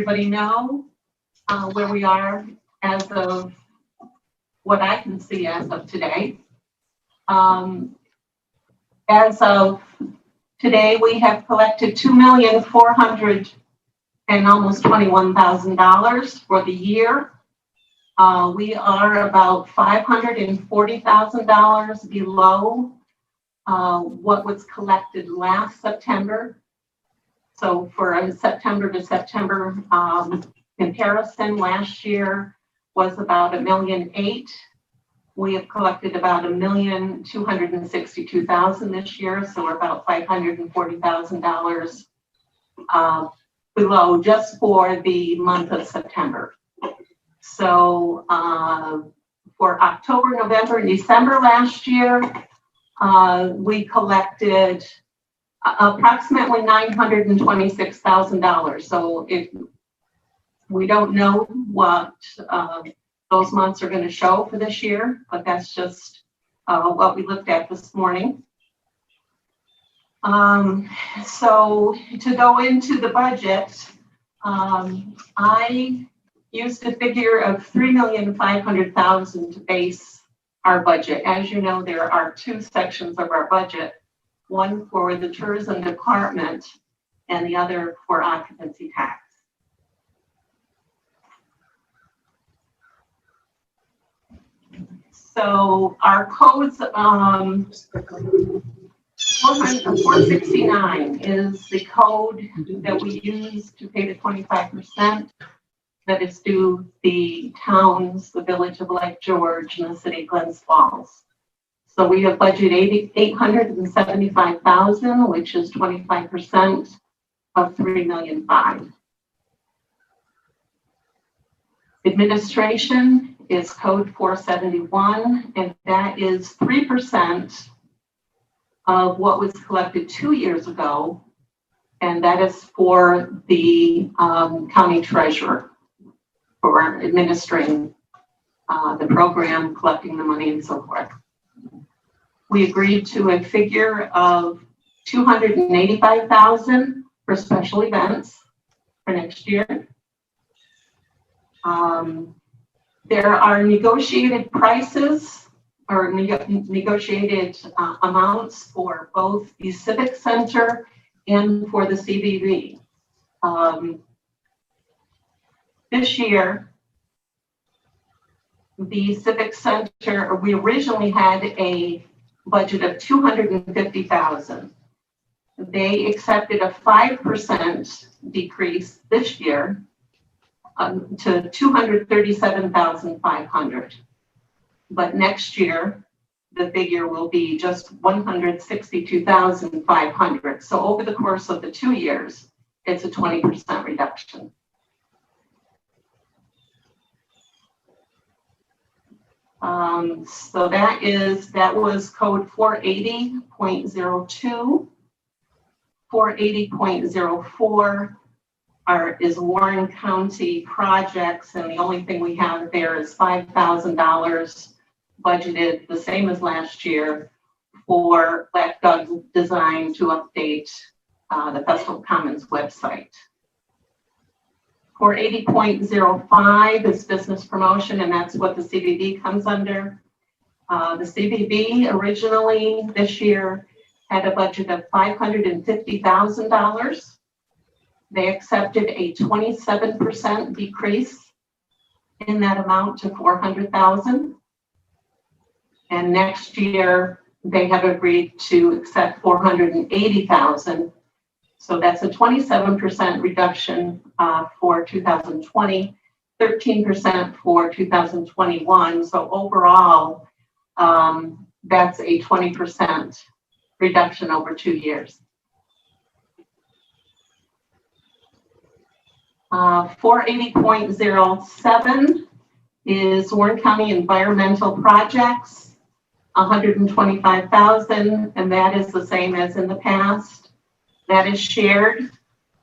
everybody know where we are as of what I can see as of today. As of today, we have collected $2,400,000 and almost $21,000 for the year. We are about $540,000 below what was collected last September. So for a September to September comparison, last year was about $1,008,000. We have collected about $1,262,000 this year, so we're about $540,000 below just for the month of September. So for October, November, and December last year, we collected approximately $926,000. So we don't know what those months are going to show for this year, but that's just what we looked at this morning. So to go into the budget, I used a figure of $3,500,000 to base our budget. As you know, there are two sections of our budget, one for the tourism department and the other for occupancy tax. So our codes, 469 is the code that we use to pay the 25% that is due the towns, the village of Lake George and the city of Glens Falls. So we have budgeted $875,000, which is 25% of $3,500,000. Administration is code 471, and that is 3% of what was collected 2 years ago, and that is for the county treasurer for administering the program, collecting the money, and so forth. We agreed to a figure of $285,000 for special events for next year. There are negotiated prices or negotiated amounts for both the Civic Center and for the CVV. This year, the Civic Center, we originally had a budget of $250,000. They accepted a 5% decrease this year to $237,500. But next year, the figure will be just $162,500. So over the course of the 2 years, it's a 20% reduction. So that was code 480.02. 480.04 is Warren County projects, and the only thing we have there is $5,000 budgeted, the same as last year, for Black Dog Design to update the Festival Commons website. 480.05 is business promotion, and that's what the CVB comes under. The CVB originally this year had a budget of $550,000. They accepted a 27% decrease in that amount to $400,000. And next year, they have agreed to accept $480,000. So that's a 27% reduction for 2020, 13% for 2021. So overall, that's a 20% reduction over 2 years. 480.07 is Warren County environmental projects, $125,000, and that is the same as in the past. That is shared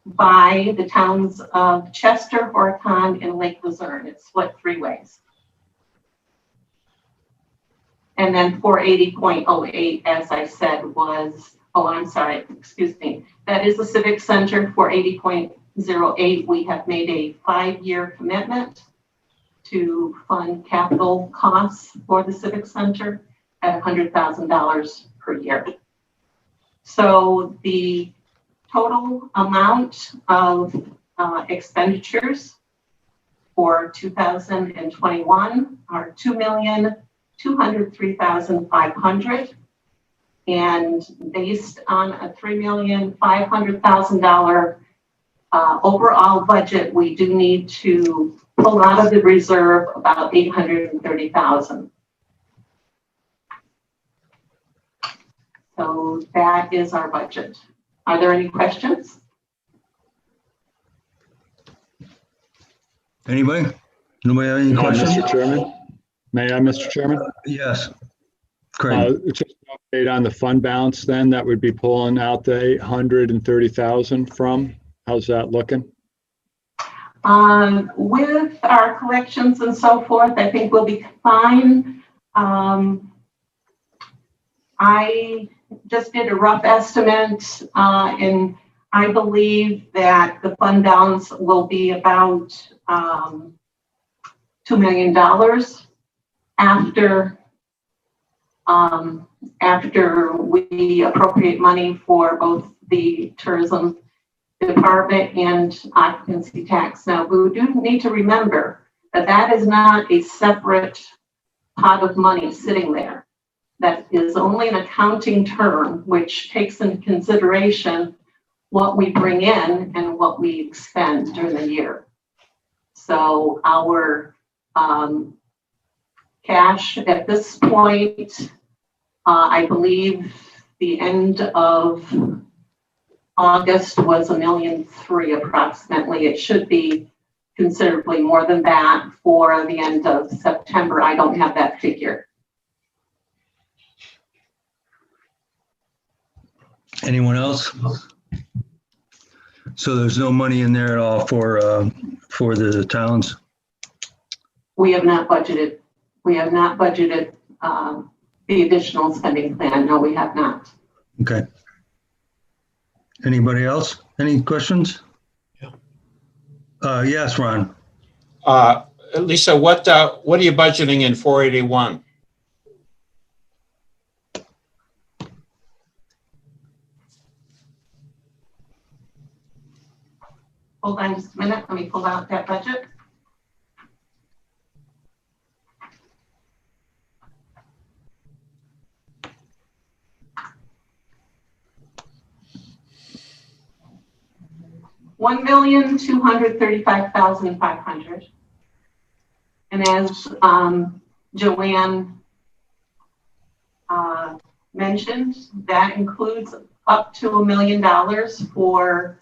by the towns of Chester, Horicon, and Lake Luzerne. It's split 3 ways. And then 480.08, as I said, was, that is the Civic Center. 480.08 08, we have made a 5-year commitment to fund capital costs for the Civic Center at $100,000 per year. So the total amount of expenditures for 2021 are $2,203,500, and based on a $3,500,000 overall budget, we do need to pull out of the reserve about $830,000. So that is our budget. Are there any questions? Anybody? Nobody have any questions? Mr. Chairman? May I, Mr. Chairman? Yes. Craig. Just an update on the fund balance then, that would be pulling out the 830,000 from. How's that looking? With our collections and so forth, I think we'll be fine. I just did a rough estimate, and I believe that the fund balance will be about $2 million after we appropriate money for both the tourism department and occupancy tax. Now, we do need to remember that that is not a separate pot of money sitting there. That is only an accounting term, which takes into consideration what we bring in and what we expend during the year. So our cash at this point, I believe the end of August was $1.3 million approximately. It should be considerably more than that for the end of September. I don't have that figure. Anyone else? So there's no money in there at all for the towns? We have not budgeted. We have not budgeted the additional spending plan. No, we have not. Okay. Anybody else? Any questions? Yeah. Yes, Ron. Lisa, what are you budgeting in 481? Hold on just a minute. Let me pull out that budget. $1,235,500. And as Joanne mentioned, that includes up to $1 million for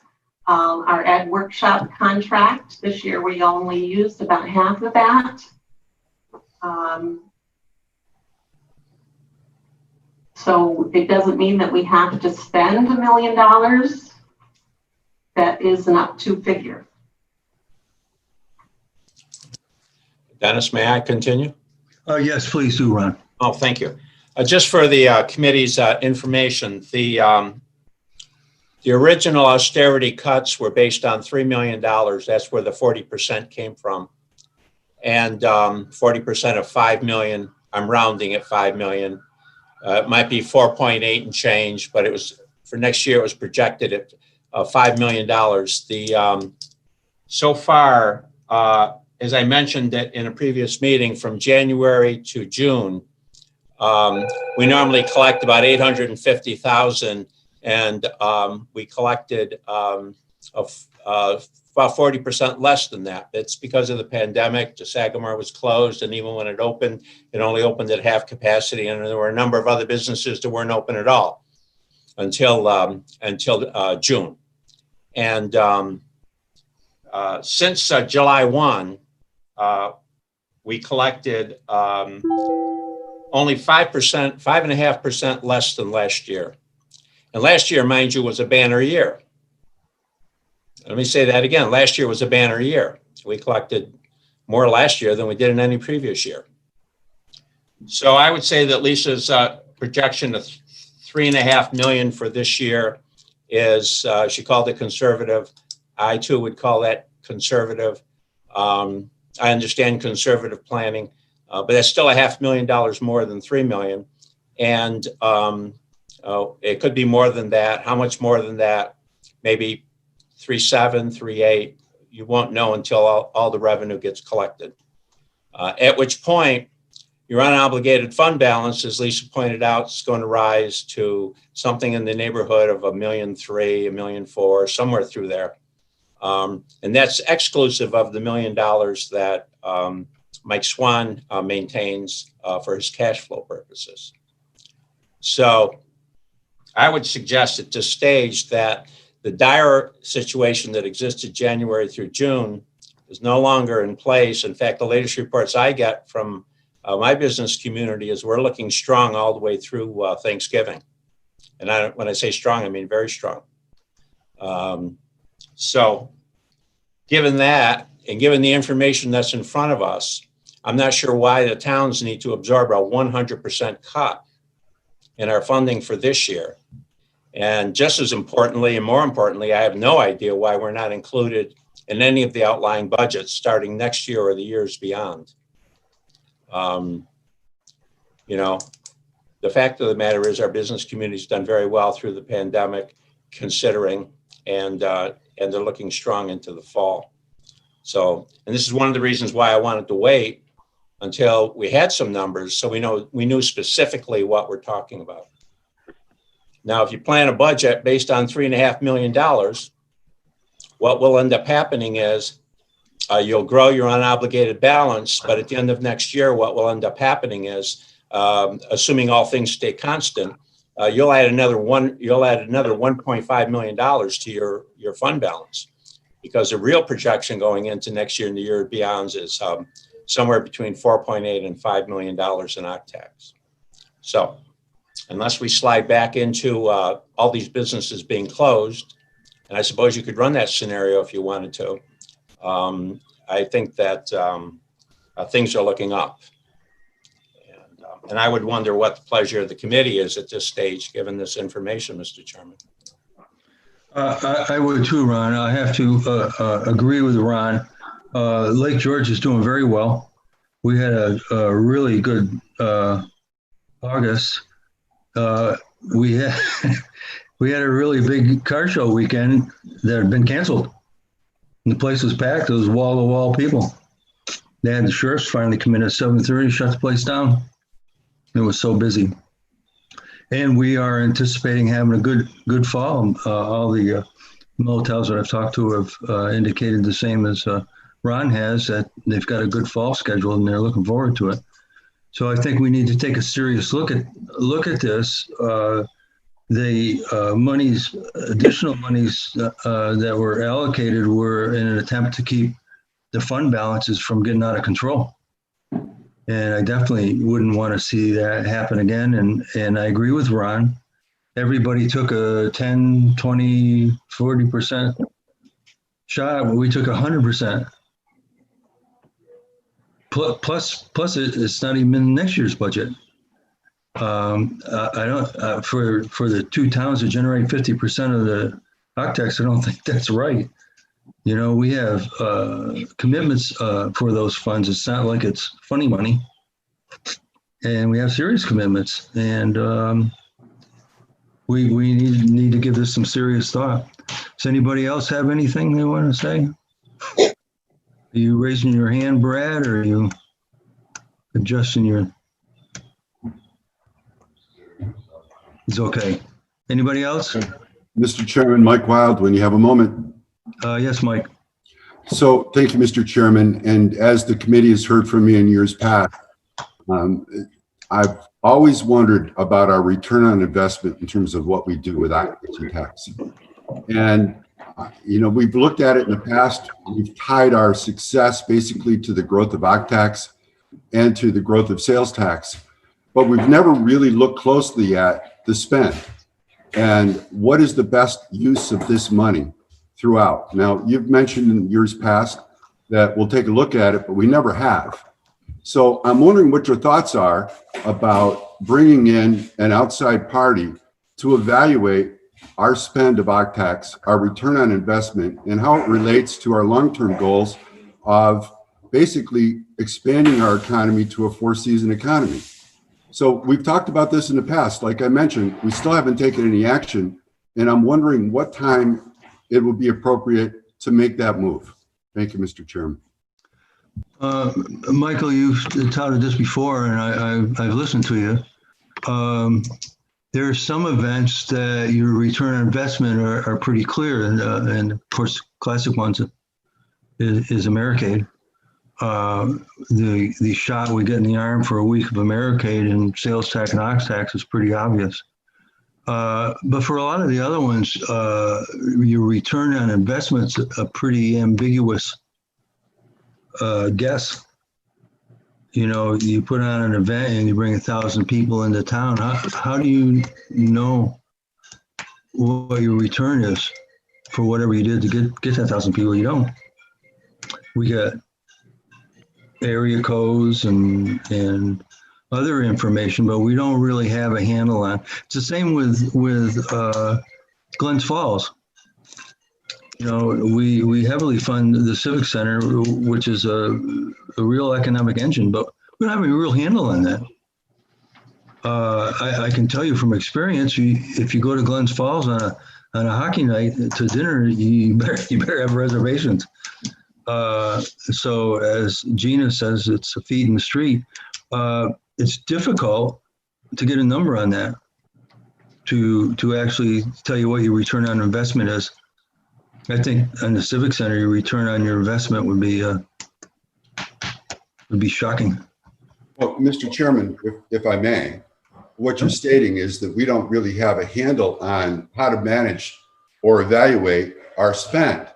our ed workshop contract. This year we only used about half of that. So it doesn't mean that we have to spend $1 million. That is an up to figure. Dennis, may I continue? Yes, please do, Ron. Oh, thank you. Just for the committee's information, the original austerity cuts were based on $3 million. That's where the 40% came from. And 40% of 5 million, I'm rounding at 5 million. It might be 4.8 and change, but it was for next year, it was projected at $5 million. So far, as I mentioned that in a previous meeting, from January to June, we normally collect about $850,000, and we collected about 40% less than that. It's because of the pandemic. The Sagamore was closed, and even when it opened, it only opened at half capacity, and there were a number of other businesses that weren't open at all until June. And since July 1, we collected only 5.5% less than last year. And last year, mind you, was a banner year. Let me say that again. Last year was a banner year. We collected more last year than we did in any previous year. So I would say that Lisa's projection of $3.5 million for this year is, she called it conservative. I too would call that conservative. I understand conservative planning, but that's still $500,000 more than 3 million. And it could be more than that. How much more than that? Maybe 3.7, 3.8. You won't know until all the revenue gets collected. At which point, your unobligated fund balance, as Lisa pointed out, is going to rise to something in the neighborhood of $1.3 million, $1.4 million, somewhere through there. And that's exclusive of the $1 million that Mike Swan maintains for his cash flow purposes. So I would suggest at this stage that the dire situation that existed January through June is no longer in place. In fact, the latest reports I get from my business community is we're looking strong all the way through Thanksgiving. And when I say strong, I mean very strong. So given that, and given the information that's in front of us, I'm not sure why the towns need to absorb a 100% cut in our funding for this year. And just as importantly, and more importantly, I have no idea why we're not included in any of the outlying budgets starting next year or the years beyond. You know, the fact of the matter is our business community's done very well through the pandemic, considering, and they're looking strong into the fall. So, and this is one of the reasons why I wanted to wait until we had some numbers so we knew specifically what we're talking about. Now, if you plan a budget based on $3.5 million, what will end up happening is you'll grow your unobligated balance, but at the end of next year, what will end up happening is, assuming all things stay constant, you'll add another $1.5 million to your fund balance, because the real projection going into next year and the year beyond is somewhere between 4.8 and $5 million in OCC tax. So unless we slide back into all these businesses being closed, and I suppose you could run that scenario if you wanted to, I think that things are looking up. And I would wonder what the pleasure of the committee is at this stage, given this information, Mr. Chairman. I would too, Ron. I have to agree with Ron. Lake George is doing very well. We had a really good August. We had a really big car show weekend that had been canceled. And the place was packed. It was wall-to-wall people. They had the sheriffs finally come in at 7:30, shut the place down. It was so busy. And we are anticipating having a good fall. All the motels that I've talked to have indicated the same as Ron has, that they've got a good fall schedule and they're looking forward to it. So I think we need to take a serious look at this. The additional monies that were allocated were in an attempt to keep the fund balances from getting out of control. And I definitely wouldn't want to see that happen again. And I agree with Ron. Everybody took a 10, 20, 40% shot, but we took 100%. Plus it's not even in next year's budget. I don't, for the two towns that generate 50% of the OCC, I don't think that's right. You know, we have commitments for those funds. It's not like it's funny money. And we have serious commitments. And we need to give this some serious thought. Does anybody else have anything they want to say? Are you raising your hand, Brad, or are you adjusting your... It's okay. Anybody else? Mr. Chairman, Mike Wild, when you have a moment. Yes, Mike. So thank you, Mr. Chairman. And as the committee has heard from me in years past, I've always wondered about our return on investment in terms of what we do with occupancy tax. And, you know, we've looked at it in the past. We've tied our success basically to the growth of OCC tax and to the growth of sales tax. But we've never really looked closely at the spend and what is the best use of this money throughout. Now, you've mentioned in years past that we'll take a look at it, but we never have. So I'm wondering what your thoughts are about bringing in an outside party to evaluate our spend of OCTAX, our return on investment, and how it relates to our long-term goals of basically expanding our economy to a four-season economy. So we've talked about this in the past. Like I mentioned, we still haven't taken any action, and I'm wondering what time it would be appropriate to make that move. Thank you, Mr. Chairman. Michael, you've touted this before, and I've listened to you. There are some events that your return on investment are pretty clear, and of course, classic ones is Americade. The shot we get in the arm for a week of Americade and sales tax and ox tax is pretty obvious. But for a lot of the other ones, your return on investment's a pretty ambiguous guess. You know, you put on an event and you bring 1,000 people into town. How do you know what your return is for whatever you did to get that 1,000 people? You don't. We got area codes and other information, but we don't really have a handle on. It's the same with Glens Falls. You know, we heavily fund the Civic Center, which is a real economic engine, but we don't have any real handle on that. I can tell you from experience, if you go to Glens Falls on a hockey night to dinner, you better have reservations. So as Gina says, it's a feed in the street. It's difficult to get a number on that to actually tell you what your return on investment is. I think on the Civic Center, your return on your investment would be shocking. Well, Mr. Chairman, if I may, what you're stating is that we don't really have a handle on how to manage or evaluate our spend.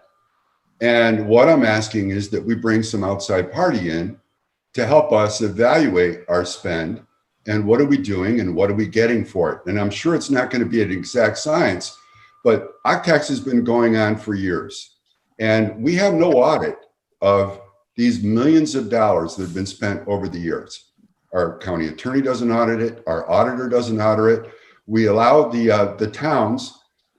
And what I'm asking is that we bring some outside party in to help us evaluate our spend and what are we doing and what are we getting for it. And I'm sure it's not going to be an exact science, but OCTAX has been going on for years. And we have no audit of these millions of dollars that have been spent over the years. Our county attorney doesn't audit it. Our auditor doesn't audit it. We allow the towns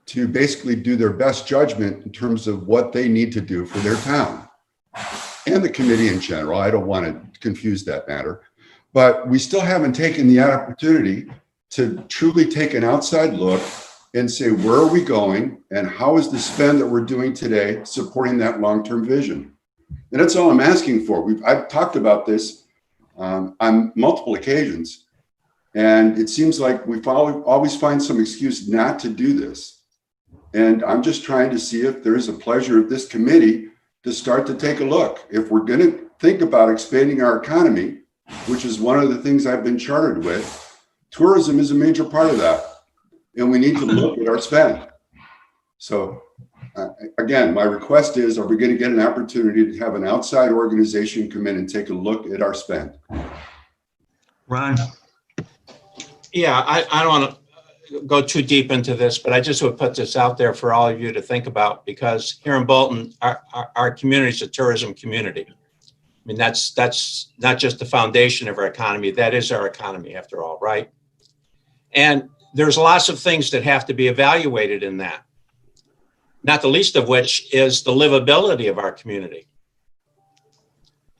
to basically do their best judgment in terms of what they need to do for their town. And the committee in general, I don't want to confuse that matter, but we still haven't taken the opportunity to truly take an outside look and say, where are we going and how is the spend that we're doing today supporting that long-term vision? And that's all I'm asking for. I've talked about this on multiple occasions, and it seems like we always find some excuse not to do this. And I'm just trying to see if there is a pleasure of this committee to start to take a look. If we're going to think about expanding our economy, which is one of the things I've been chartered with, tourism is a major part of that. And we need to look at our spend. So again, my request is, are we going to get an opportunity to have an outside organization come in and take a look at our spend? Ron? Yeah, I don't want to go too deep into this, but I just would put this out there for all of you to think about, because here in Bolton, our community is a tourism community. I mean, that's not just the foundation of our economy. That is our economy, after all, right? And there's lots of things that have to be evaluated in that, not the least of which is the livability of our community.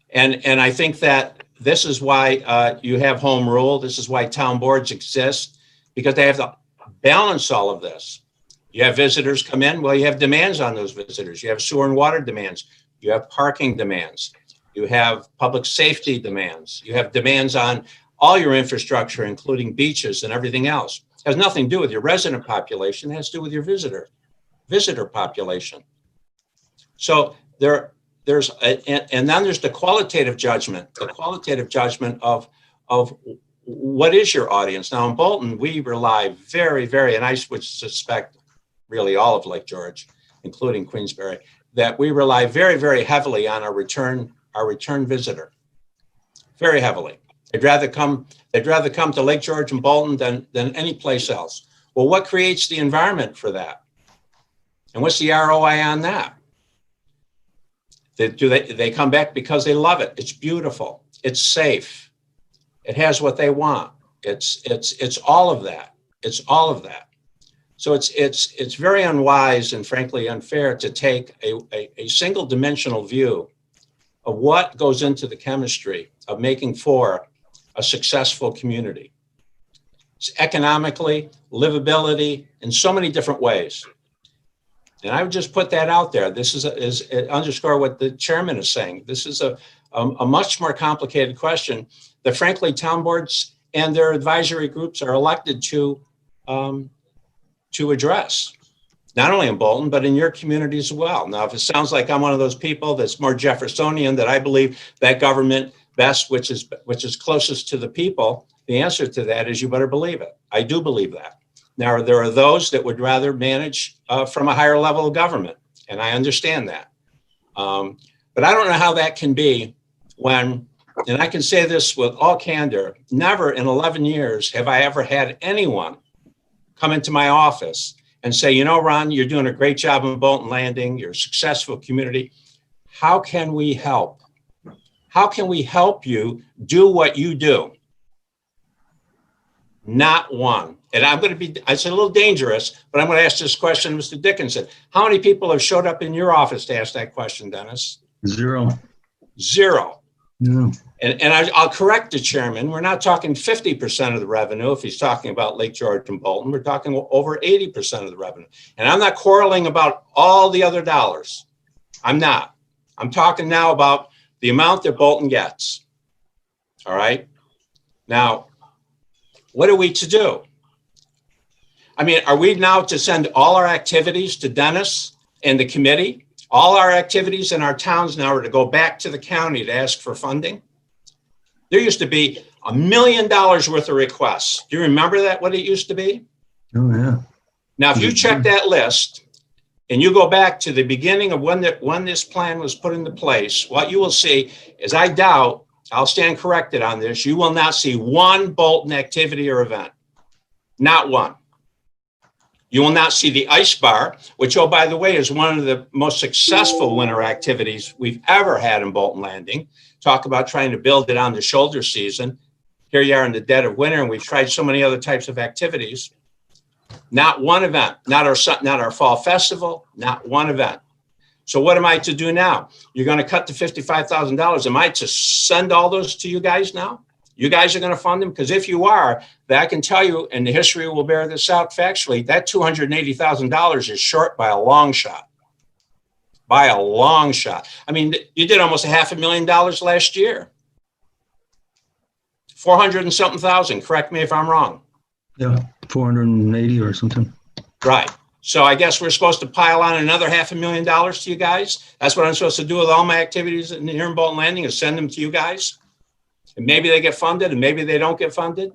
And I think that this is why you have home rule. This is why town boards exist, because they have to balance all of this. You have visitors come in, well, you have demands on those visitors. You have sewer and water demands. You have parking demands. You have public safety demands. You have demands on all your infrastructure, including beaches and everything else. It has nothing to do with your resident population. It has to do with your visitor population. So and then there's the qualitative judgment of what is your audience. Now in Bolton, we rely very, very, and I would suspect really all of Lake George, including Queensbury, that we rely very, very heavily on our return visitor, very heavily. They'd rather come to Lake George and Bolton than any place else. Well, what creates the environment for that? And what's the ROI on that? They come back because they love it. It's beautiful. It's safe. It has what they want. It's all of that. It's all of that. So it's very unwise and frankly unfair to take a single dimensional view of what goes into the chemistry of making for a successful community. It's economically, livability, in so many different ways. And I would just put that out there. This is underscore what the chairman is saying. This is a much more complicated question that frankly town boards and their advisory groups are elected to address, not only in Bolton, but in your community as well. Now, if it sounds like I'm one of those people that's more Jeffersonian, that I believe that government best, which is closest to the people, the answer to that is you better believe it. I do believe that. Now, there are those that would rather manage from a higher level of government, and I understand that. But I don't know how that can be when, and I can say this with all candor, never in 11 years have I ever had anyone come into my office and say, you know, Ron, you're doing a great job in Bolton Landing. You're a successful community. How can we help? How can we help you do what you do? Not one. And I'm going to be, it's a little dangerous, but I'm going to ask this question, Mr. Dickinson. How many people have showed up in your office to ask that question, Dennis? Zero. Zero. No. And I'll correct the chairman. We're not talking 50% of the revenue. If he's talking about Lake George and Bolton, we're talking over 80% of the revenue. And I'm not quarreling about all the other dollars. I'm not. I'm talking now about the amount that Bolton gets. All right. Now, what are we to do? I mean, are we now to send all our activities to Dennis and the committee? All our activities in our towns now are to go back to the county to ask for funding? There used to be $1 million worth of requests. Do you remember that, what it used to be? Oh, yeah. Now, if you check that list and you go back to the beginning of when this plan was put into place, what you will see is, I doubt, I'll stand corrected on this, you will not see one Bolton activity or event. Not one. You will not see the ice bar, which, oh, by the way, is one of the most successful winter activities we've ever had in Bolton Landing. Talk about trying to build it on the shoulder season. Here you are in the dead of winter, and we've tried so many other types of activities. Not one event, not our fall festival, not one event. So what am I to do now? You're going to cut the $55,000. Am I to send all those to you guys now? You guys are going to fund them? Because if you are, that I can tell you, and the history will bear this out factually, that $280,000 is short by a long shot. By a long shot. I mean, you did almost $500,000 last year. 400 and something thousand. Correct me if I'm wrong. Yeah, 480 or something. Right. So I guess we're supposed to pile on another $500,000 to you guys. That's what I'm supposed to do with all my activities here in Bolton Landing, is send them to you guys. And maybe they get funded and maybe they don't get funded.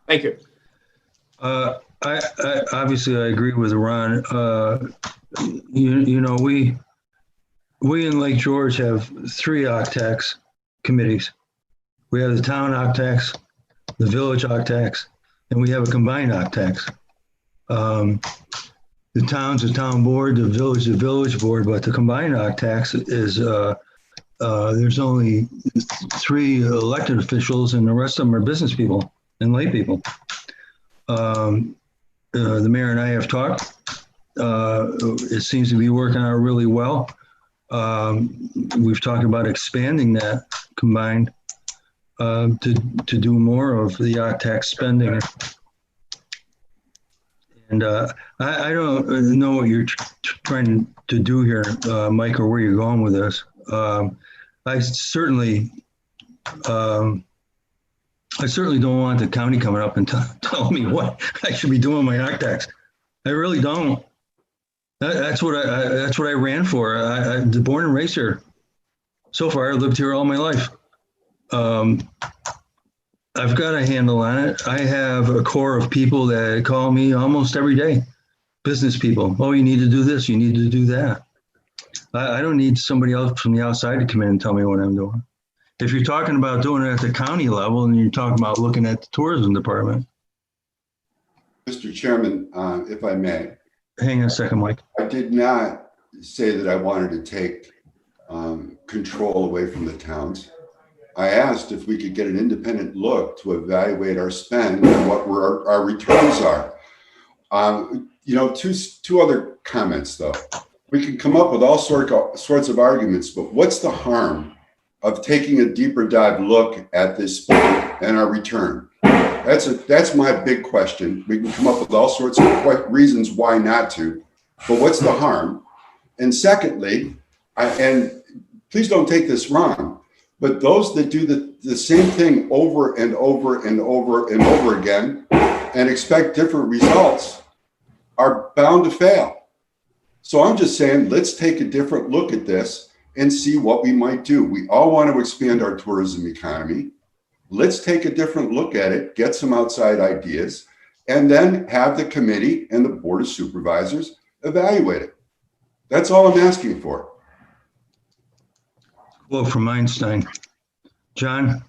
Thank you. I obviously I agree with Ron. You know, we in Lake George have 3 OCTAX committees. We have the town OCTAX, the village OCTAX, and we have a combined OCTAX. The town's a town board, the village board, but the combined OCTAX is there's only 3 elected officials, and the rest of them are business people and lay people. The mayor and I have talked. It seems to be working out really well. We've talked about expanding that combined to do more of the OCTAX spending. And I don't know what you're trying to do here, Mike, or where you're going with this. I certainly don't want the county coming up and telling me what I should be doing with my OCTAX. I really don't. That's what I ran for. I'm born and raised here. So far, I've lived here all my life. I've got a handle on it. I have a core of people that call me almost every day. Business people. Oh, you need to do this. You need to do that. I don't need somebody else from the outside to come in and tell me what I'm doing. If you're talking about doing it at the county level, and you're talking about looking at the tourism department. Mr. Chairman, if I may. Hang on a second, Mike. I did not say that I wanted to take control away from the towns. I asked if we could get an independent look to evaluate our spend and what our returns are. Two other comments though. We can come up with all sorts of arguments, but what's the harm of taking a deeper dive look at this spend and our return? That's my big question. We can come up with all sorts of reasons why not to, but what's the harm? And secondly, and please don't take this wrong, but those that do the same thing over and over and over and over again and expect different results are bound to fail. So I'm just saying, let's take a different look at this and see what we might do. We all want to expand our tourism economy. Let's take a different look at it, get some outside ideas, and then have the committee and the board of supervisors evaluate it. That's all I'm asking for. Quote from Einstein. John?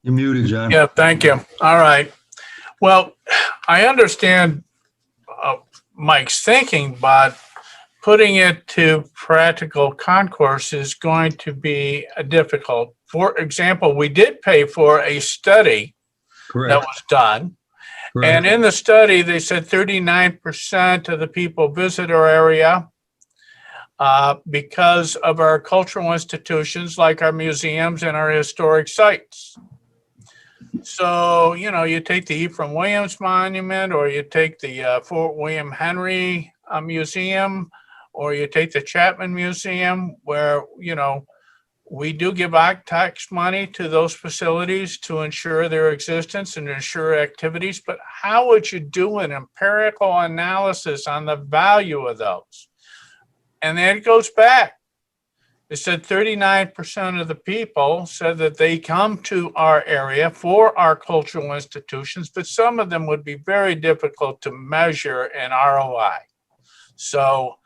You're muted, John. Yeah, thank you. All right. Well, I understand Mike's thinking, but putting it to practical concourse is going to be difficult. For example, we did pay for a study that Correct. was done. Correct. And in the study, they said 39% of the people visit our area because of our cultural institutions like our museums and our historic sites. So, you take the Ephraim Williams Monument, or you take the Fort William Henry Museum, or you take the Chapman Museum, where, we do give tax money to those facilities to ensure their existence and ensure activities. But how would you do an empirical analysis on the value of those? And then it goes back. It said 39% of the people said that they come to our area for our cultural institutions, but some of them would be very difficult to measure in ROI. So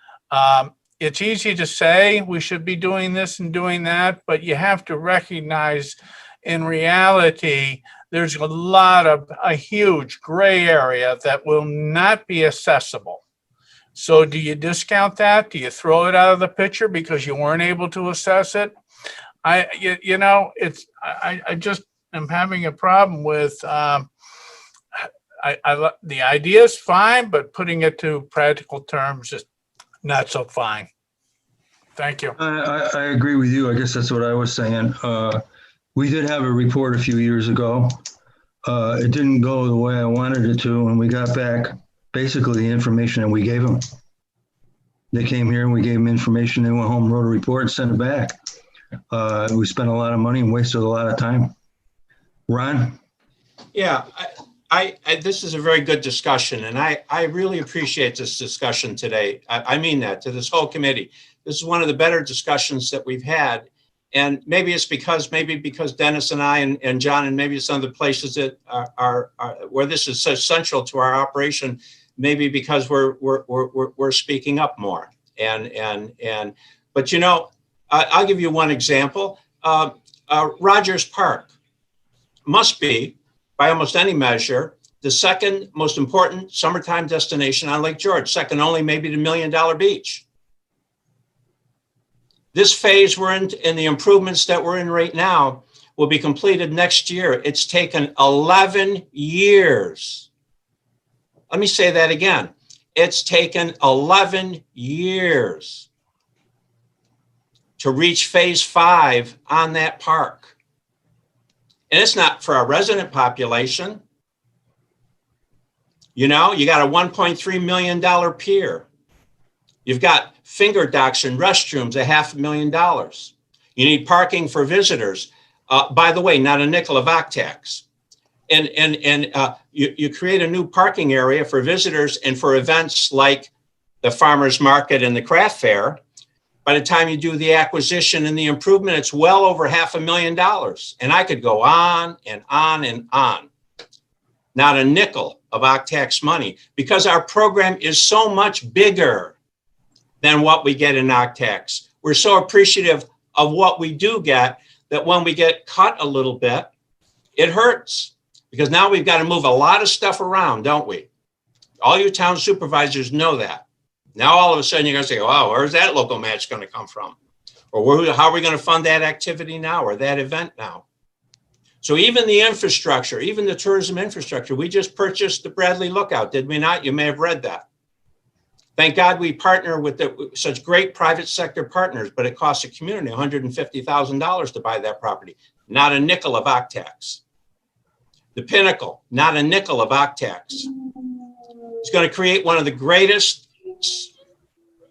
it's easy to say we should be doing this and doing that, but you have to recognize in reality, there's a huge gray area that will not be accessible. So do you discount that? Do you throw it out of the picture because you weren't able to assess it? I just am having a problem with, the idea is fine, but putting it to practical terms is not so fine. Thank you. I agree with you. I guess that's what I was saying. We did have a report a few years ago. It didn't go the way I wanted it to, and we got back basically the information that we gave them. They came here and we gave them information. They went home, wrote a report, and sent it back. We spent a lot of money and wasted a lot of time. Ron? Yeah, this is a very good discussion, and I really appreciate this discussion today. I mean that to this whole committee. This is one of the better discussions that we've had. And maybe it's because Dennis and I and John, and maybe some of the places that are where this is so central to our operation, maybe because we're speaking up more. But I'll give you one example. Rogers Park must be, by almost any measure, the second most important summertime destination on Lake George, second only maybe to $1 Million Beach. This phase we're in, and the improvements that we're in right now, will be completed next year. It's taken 11 years. Let me say that again. It's taken 11 years to reach phase 5 on that park. And it's not for our resident population. You got a $1.3 million pier. You've got finger docks and restrooms, $500,000. You need parking for visitors. By the way, not a nickel of tax. And you create a new parking area for visitors and for events like the farmers market and the craft fair. By the time you do the acquisition and the improvement, it's well over $500,000. And I could go on and on and on. Not a nickel of tax money, because our program is so much bigger than what we get in tax. We're so appreciative of what we do get that when we get cut a little bit, it hurts, because now we've got to move a lot of stuff around, don't we? All you town supervisors know that. Now all of a sudden you're going to say, wow, where's that local match going to come from? Or how are we going to fund that activity now or that event now? So even the infrastructure, even the tourism infrastructure, we just purchased the Bradley Lookout, did we not? You may have read that. Thank God we partner with such great private sector partners, but it costs a community $150,000 to buy that property. Not a nickel of OCTAX. The Pinnacle, not a nickel of OCTAX. It's going to create one of the greatest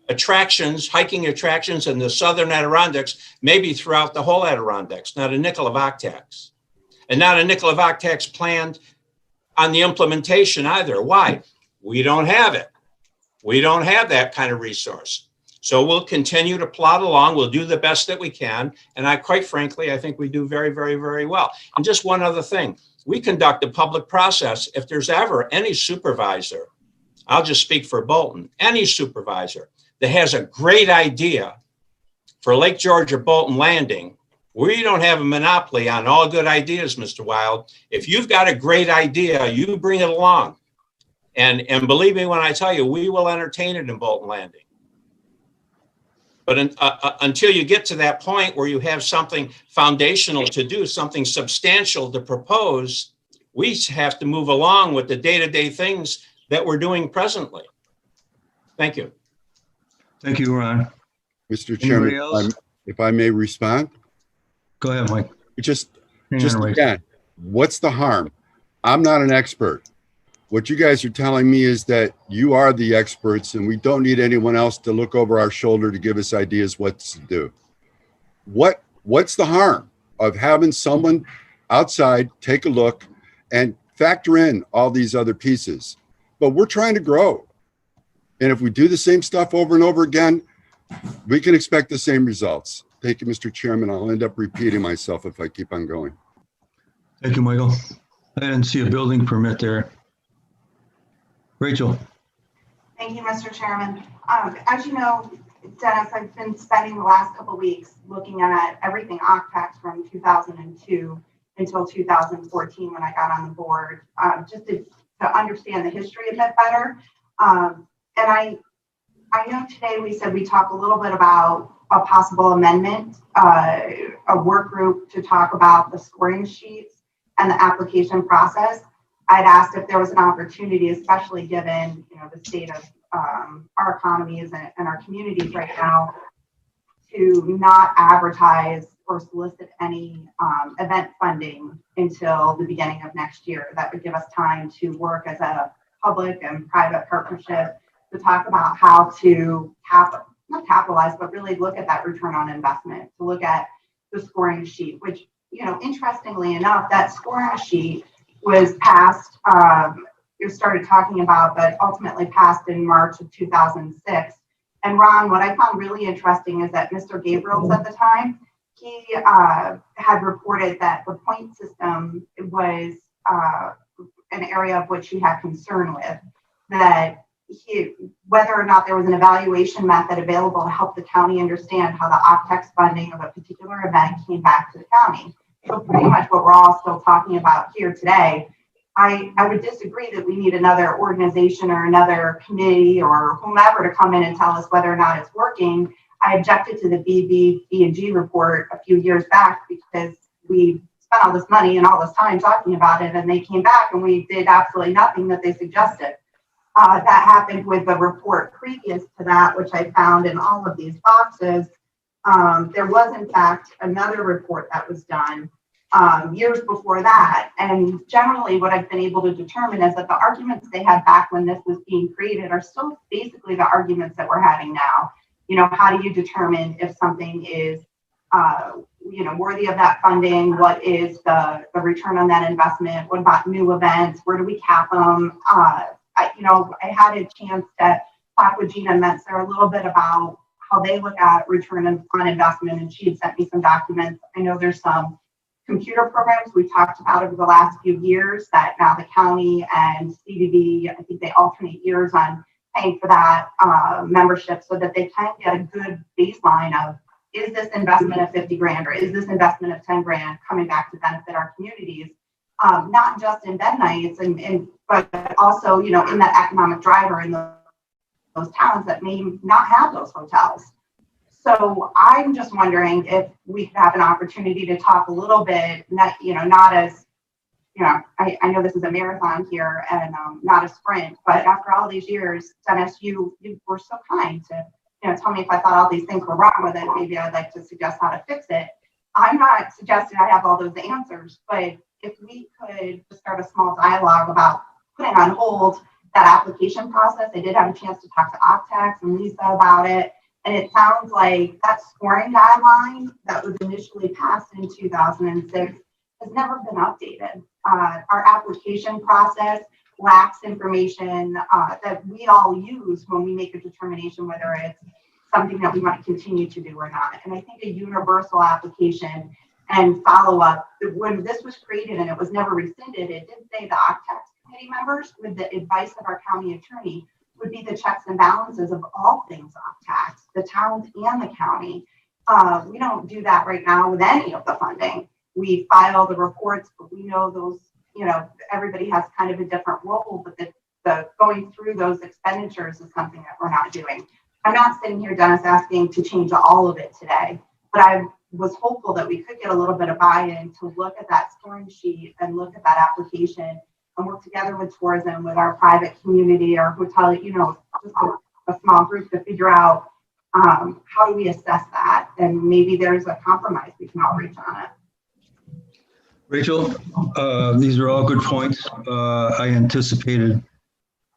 attractions, hiking attractions in the southern Adirondacks, maybe throughout the whole Adirondacks. Not a nickel of OCTAX. And not a nickel of OCTAX planned on the implementation either. Why? We don't have it. We don't have that kind of resource. So we'll continue to plod along. We'll do the best that we can. And quite frankly, I think we do very, very, very well. And just one other thing. We conduct a public process. If there's ever any supervisor, I'll just speak for Bolton, any supervisor that has a great idea for Lake George or Bolton Landing, we don't have a monopoly on all good ideas, Mr. Wild. If you've got a great idea, you bring it along. And believe me when I tell you, we will entertain it in Bolton Landing. But until you get to that point where you have something foundational to do, something substantial to propose, we have to move along with the day-to-day things that we're doing presently. Thank you. Thank you, Ron. Mr. Chairman, if I may respond. Go ahead, Mike. Just again, what's the harm? I'm not an expert. What you guys are telling me is that you are the experts and we don't need anyone else to look over our shoulder to give us ideas what to do. What's the harm of having someone outside take a look and factor in all these other pieces? But we're trying to grow. And if we do the same stuff over and over again, we can expect the same results. Thank you, Mr. Chairman. I'll end up repeating myself if I keep on going. Thank you, Michael. I didn't see a building permit there. Rachel. Thank you, Mr. Chairman. As you know, Dennis, I've been spending the last couple of weeks looking at everything OCTAX from 2002 until 2014 when I got on the board, just to understand the history a bit better. And I know today we said we talk a little bit about a possible amendment, a work group to talk about the scoring sheets and the application process. I'd asked if there was an opportunity, especially given the state of our economies and our communities right now, to not advertise or solicit any event funding until the beginning of next year. That would give us time to work as a public and private partnership to talk about how to not capitalize, but really look at that return on investment, to look at the scoring sheet, which, interestingly enough, that scoring sheet was passed, you started talking about, but ultimately passed in March of 2006. And Ron, what I found really interesting is that Mr. Gabriels at the time, he had reported that the point system was an area of which he had concern with, that whether or not there was an evaluation method available to help the county understand how the OCTAX funding of a particular event came back to the county. So pretty much what we're all still talking about here today. I would disagree that we need another organization or another committee or whomever to come in and tell us whether or not it's working. I objected to the B&G report a few years back because we spent all this money and all this time talking about it, and they came back and we did absolutely nothing that they suggested. That happened with the report previous to that, which I found in all of these boxes. There was, in fact, another report that was done years before that. And generally what I've been able to determine is that the arguments they had back when this was being created are still basically the arguments that we're having now. How do you determine if something is, worthy of that funding? What is the return on that investment? What about new events? Where do we cap them? I had a chance to talk with Gina Metzer a little bit about how they look at return on investment, and she had sent me some documents. I know there's some computer programs we talked about over the last few years that now the county and CVB, I think they alternate years on paying for that membership so that they can get a good baseline of, is this investment of 50 grand or is this investment of 10 grand coming back to benefit our communities? Not just in bed nights, but also, in that economic driver in those towns that may not have those hotels. So I'm just wondering if we could have an opportunity to talk a little bit, not as, I know this is a marathon here and not a sprint, but after all these years, Dennis, you were so kind to, tell me if I thought all these things were wrong with it. Maybe I'd like to suggest how to fix it. I'm not suggesting I have all those answers, but if we could just start a small dialogue about putting on hold that application process. I did have a chance to talk to Octax and Lisa about it. And it sounds like that scoring guideline that was initially passed in 2006 has never been updated. Our application process lacks information that we all use when we make a determination whether it's something that we want to continue to do or not. And I think a universal application and follow-up, when this was created and it was never rescinded, it did say the Octax committee members, with the advice of our county attorney, would be the checks and balances of all things Octax, the towns and the county. We don't do that right now with any of the funding. We file the reports, but we know those, everybody has kind of a different role, but the going through those expenditures is something that we're not doing. I'm not sitting here, Dennis, asking to change all of it today, but I was hopeful that we could get a little bit of buy-in to look at that scoring sheet and look at that application and work together with tourism, with our private community or hotel, just a small group to figure out how do we assess that, and maybe there's a compromise we can all reach on it. Rachel, these are all good points. I anticipated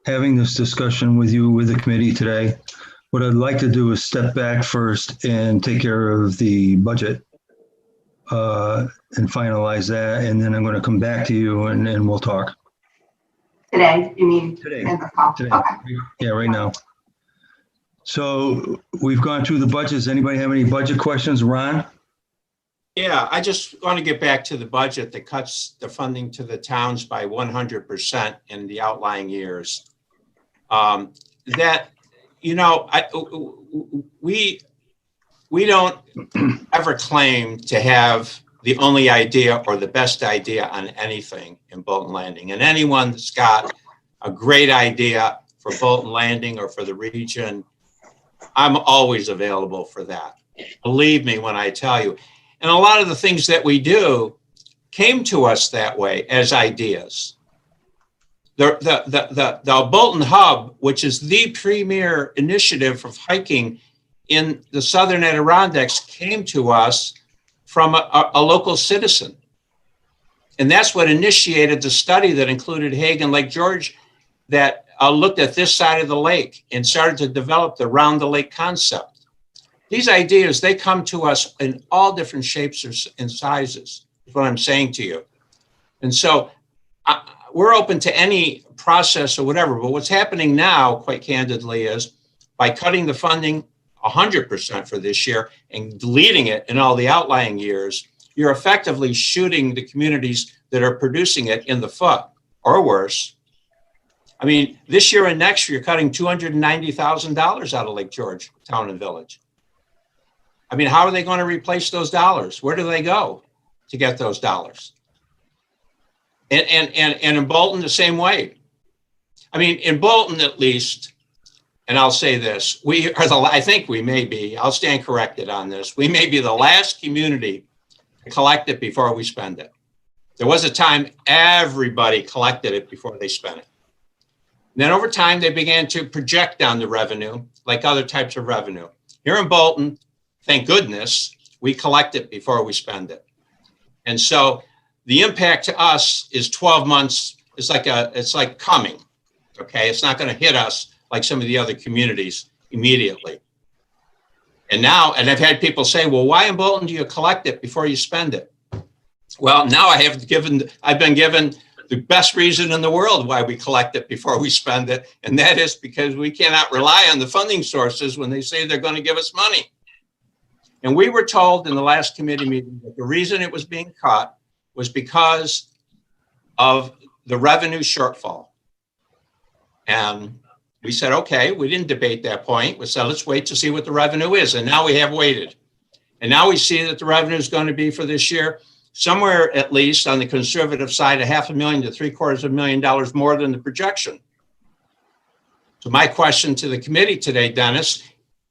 having this discussion with you, with the committee today. What I'd like to do is step back first and take care of the budget and finalize that. And then I'm going to come back to you and we'll talk. Today, you mean? Today. In the call. Today. Okay. Yeah, right now. So we've gone through the budgets. Anybody have any budget questions? Ron? Yeah, I just want to get back to the budget that cuts the funding to the towns by 100% in the outlying years. We don't ever claim to have the only idea or the best idea on anything in Bolton Landing. And anyone that's got a great idea for Bolton Landing or for the region, I'm always available for that. Believe me when I tell you. And a lot of the things that we do came to us that way as ideas. The Bolton Hub, which is the premier initiative of hiking in the Southern Adirondacks, came to us from a local citizen. And that's what initiated the study that included Hague and Lake George that looked at this side of the lake and started to develop the round the lake concept. These ideas, they come to us in all different shapes and sizes, is what I'm saying to you. And so we're open to any process or whatever, but what's happening now, quite candidly, is by cutting the funding 100% for this year and deleting it in all the outlying years, you're effectively shooting the communities that are producing it in the foot, or worse. I mean, this year and next year, you're cutting $290,000 out of Lake George, town and village. I mean, how are they going to replace those dollars? Where do they go to get those dollars? And in Bolton, the same way. I mean, in Bolton, at least, and I'll say this, I think we may be, I'll stand corrected on this, we may be the last community to collect it before we spend it. There was a time everybody collected it before they spent it. And then over time, they began to project down the revenue like other types of revenue. Here in Bolton, thank goodness, we collect it before we spend it. And so the impact to us is 12 months, it's like coming, okay? It's not gonna hit us like some of the other communities immediately. And I've had people say, well, why in Bolton do you collect it before you spend it? Well, now I've been given the best reason in the world why we collect it before we spend it. And that is because we cannot rely on the funding sources when they say they're going to give us money. And we were told in the last committee meeting that the reason it was being cut was because of the revenue shortfall. And we said, okay, we didn't debate that point. We said, let's wait to see what the revenue is. And now we have waited. And now we see that the revenue is going to be for this year, somewhere at least on the conservative side, $500,000 to $750,000 more than the projection. So my question to the committee today, Dennis,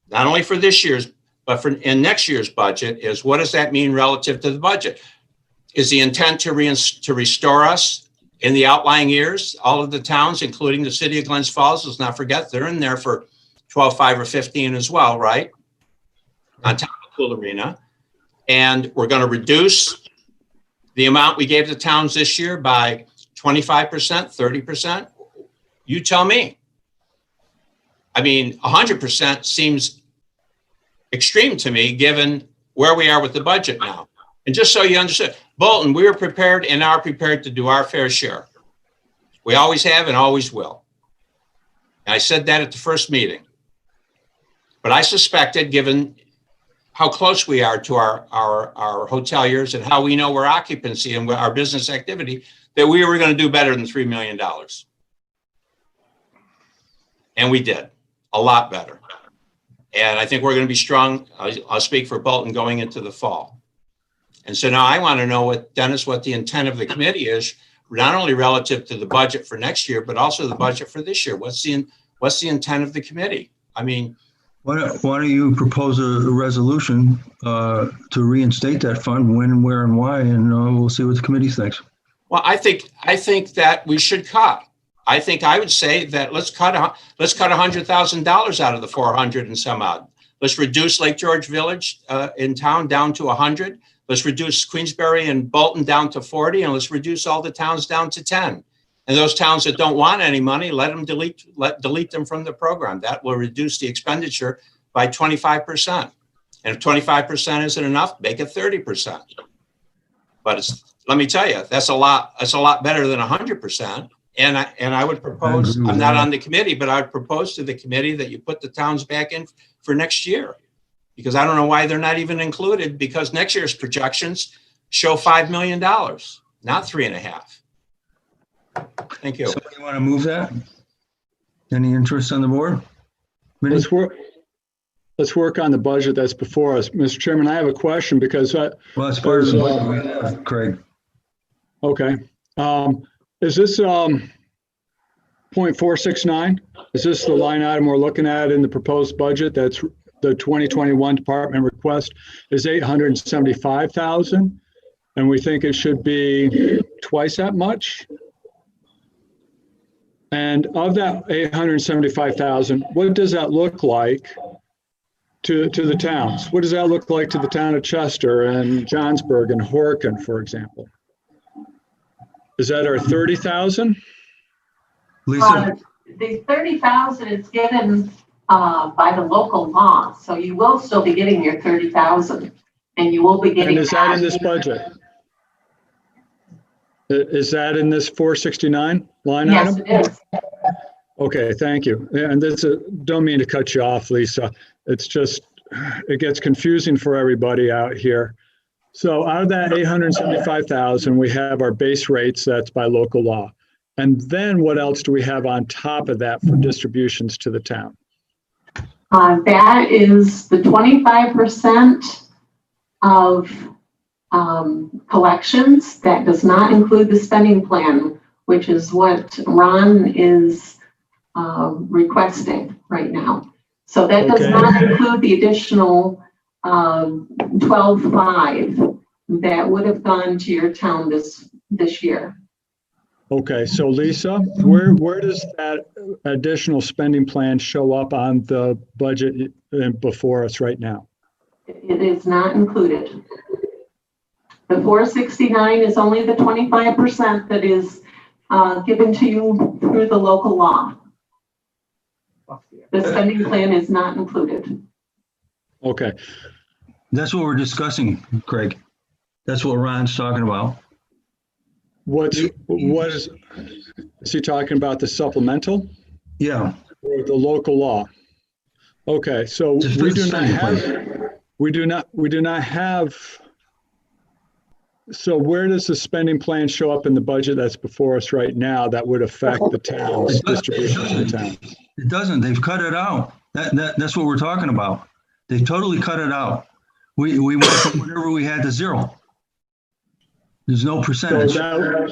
not only for this year's But in next year's budget is, what does that mean relative to the budget? Is the intent to restore us in the outlying years? All of the towns, including the city of Glens Falls, let's not forget, they're in there for 12, 5, or 15 as well, right? On top of Pool Arena. And we're going to reduce the amount we gave the towns this year by 25%, 30%. You tell me. I mean, 100% seems extreme to me, given where we are with the budget now. And just so you understand, Bolton, we are prepared and are prepared to do our fair share. We always have and always will. And I said that at the first meeting. But I suspected, given how close we are to our hoteliers and how we know our occupancy and our business activity, that we were going to do better than $3 million. And we did a lot better. And I think we're going to be strong. I'll speak for Bolton going into the fall. And so now I want to know, Dennis, what the intent of the committee is, not only relative to the budget for next year, but also the budget for this year. What's the intent of the committee? I mean, why don't you propose a resolution to reinstate that fund, when, where, and why, and we'll see what the committee thinks. Well, I think that we should cut. I would say that let's cut $100,000 out of the 400 and some odd. Let's reduce Lake George Village in town down to 100. Let's reduce Queensbury and Bolton down to 40, and let's reduce all the towns down to 10. And those towns that don't want any money, let them delete them from the program. That will reduce the expenditure by 25%. And if 25% isn't enough, make it 30%. But let me tell you, that's a lot better than 100%. And I would propose, I'm not on the committee, but I would propose to the committee that you put the towns back in for next year. Because I don't know why they're not even included, because next year's projections show $5 million, not 3.5. Thank you. Somebody want to move that? Any interest on the board? Let's work on the budget that's before us. Mr. Chairman, I have a question because well, it's part of the budget we have, Craig. Okay. Is this 0.469? Is this the line item we're looking at in the proposed budget? That's the 2021 department request is $875,000, and we think it should be twice that much. And of that $875,000, what does that look like to the towns? What does that look like to the town of Chester and Johnsburg and Horkin, for example? Is that our 30,000? Lisa? The 30,000 is given by the local law, so you will still be getting your 30,000, and you will be getting. And is that in this budget? Is that in this 469 line item? Yes, it is. Okay, thank you. And don't mean to cut you off, Lisa. It's just, it gets confusing for everybody out here. So out of that 875,000, we have our base rates, that's by local law. And then what else do we have on top of that for distributions to the town? That is the 25% of collections. That does not include the spending plan, which is what Ron is requesting right now. So that does not include the additional 12.5 that would have gone to your town this year. Okay, so Lisa, where does that additional spending plan show up on the budget before us right now? It is not included. The 469 is only the 25% that is given to you through the local law. The spending plan is not included. Okay. That's what we're discussing, Craig. That's what Ron's talking about. What is he talking about, the supplemental? Yeah. Or the local law? Okay, so we do not have, so where does the spending plan show up in the budget that's before us right now that would affect the town's distribution to the town? It doesn't. They've cut it out. That's what we're talking about. They totally cut it out. We went from whatever we had to zero. There's no percentage. So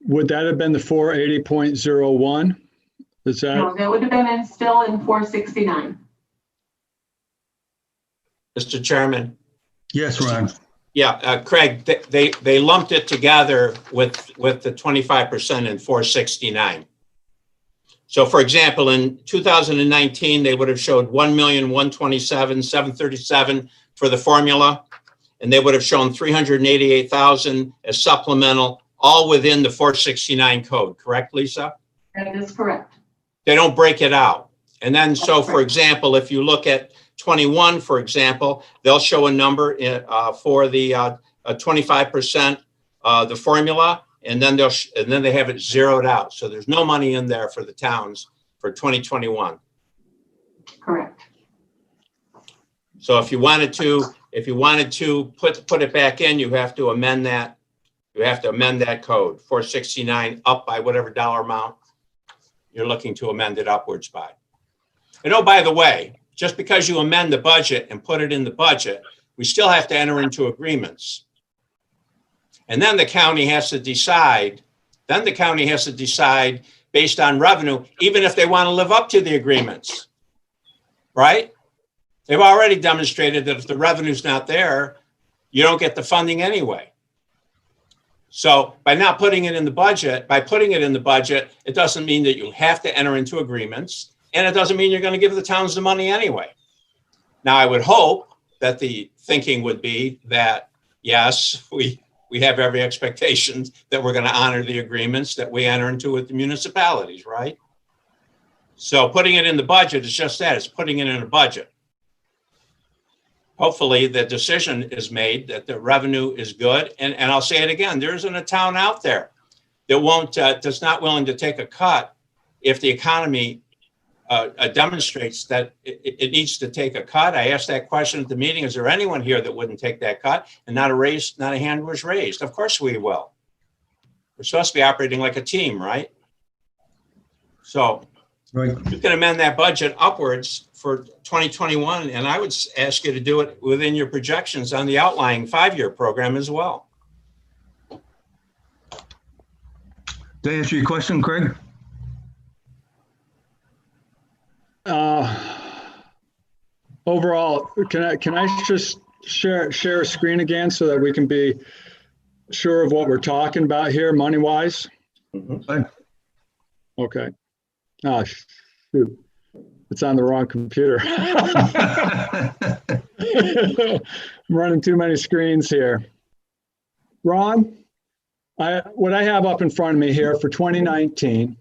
would that have been the 480.01? Is that? No, that would have been still in 469. Mr. Chairman. Yes, Ron. Yeah, Craig, they lumped it together with the 25% in 469. So for example, in 2019, they would have showed 1,127,737 for the formula, and they would have shown 388,000 as supplemental, all within the 469 code, correct, Lisa? That is correct. They don't break it out. And then, so for example, if you look at 21, for example, they'll show a number for the 25%, the formula, and then they have it zeroed out. So there's no money in there for the towns for 2021. Correct. So if you wanted to put it back in, you have to amend that. You have to amend that code 469 up by whatever dollar amount you're looking to amend it upwards by. And oh, by the way, just because you amend the budget and put it in the budget, we still have to enter into agreements. And then the county has to decide, based on revenue, even if they want to live up to the agreements, right? They've already demonstrated that if the revenue's not there, you don't get the funding anyway. So by not putting it in the budget, it doesn't mean that you have to enter into agreements, and it doesn't mean you're going to give the towns the money anyway. Now, I would hope that the thinking would be that, yes, we have every expectation that we're going to honor the agreements that we enter into with the municipalities, right? So putting it in the budget is just that, it's putting it in a budget. Hopefully the decision is made that the revenue is good. And I'll say it again, there isn't a town out there that that's not willing to take a cut if the economy demonstrates that it needs to take a cut. I asked that question at the meeting. Is there anyone here that wouldn't take that cut? And not a hand was raised. Of course we will. We're supposed to be operating like a team, right? So Right. you can amend that budget upwards for 2021, and I would ask you to do it within your projections on the outlying 5-year program as well. Did I answer your question, Craig? Overall, can I just share a screen again so that we can be sure of what we're talking about here, money wise? Fine. Okay. Ah, shoot. It's on the wrong computer. I'm running too many screens here. Ron, what I have up in front of me here for 2019,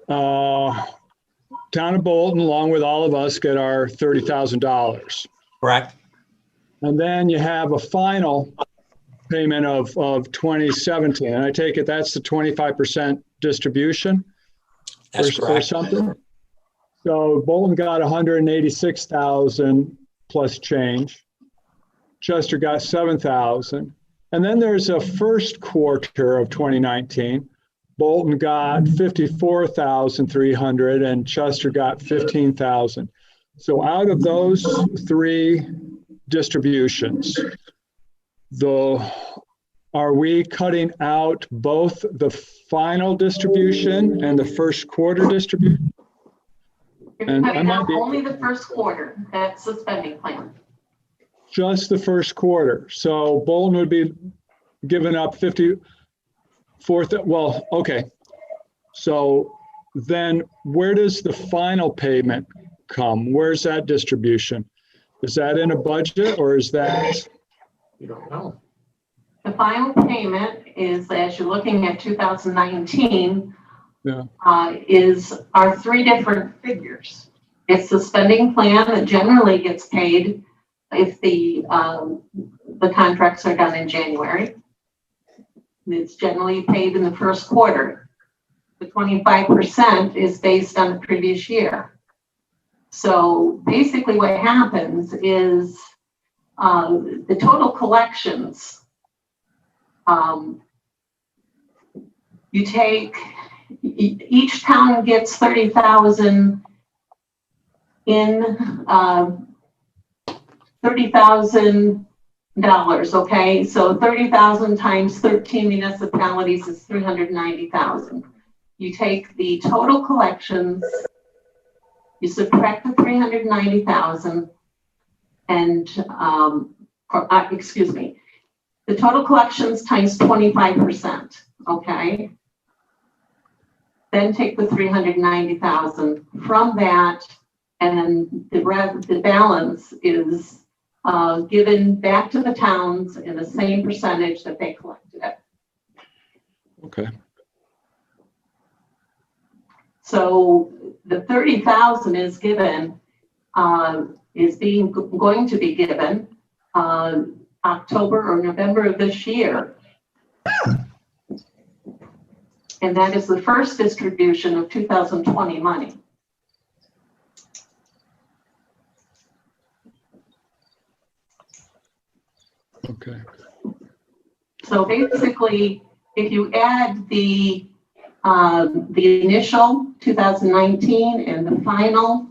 Town of Bolton, along with all of us, get our $30,000. Correct. And then you have a final payment of 2017. And I take it that's the 25% distribution That's or correct. something. So Bolton got 186,000 plus change. Chester got 7,000. And then there's a first quarter of 2019. Bolton got 54,300 and Chester got 15,000. So out of those three distributions, are we cutting out both the final distribution and the first quarter distribution? And I might be only the first quarter, that's the spending plan. just the first quarter. So Bolton would be giving up 54th. Well, okay. So then where does the final payment come? Where's that distribution? Is that in a budget or is that? You don't know. The final payment is, as you're looking at 2019, Yeah. is our three different figures. It's the spending plan that generally gets paid if the contracts are done in January. It's generally paid in the first quarter. The 25% is based on the previous year. So basically what happens is the total collections, you take, each town gets 30,000 in $30,000, okay? So 30,000 times 13 municipalities is 390,000. You take the total collections, you subtract the 390,000, and, excuse me, the total collections times 25%, okay? Then take the 390,000 from that, and the balance is given back to the towns in the same percentage that they collected it. Okay. So the 30,000 is given, going to be given October or November of this year. And that is the first distribution of 2020 money. Okay. So basically, if you add the initial 2019 and the final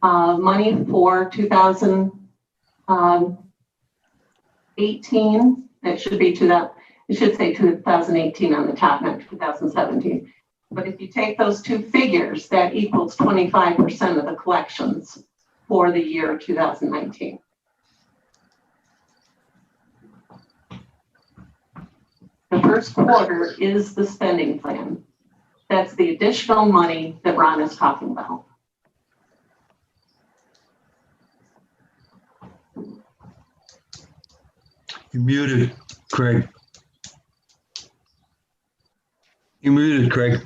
money for 2018, it should be it should say 2018 on the top, not 2017. But if you take those two figures, that equals 25% of the collections for the year 2019. The first quarter is the spending plan. That's the additional money that Ron is talking about. You're muted, Craig. You're muted, Craig.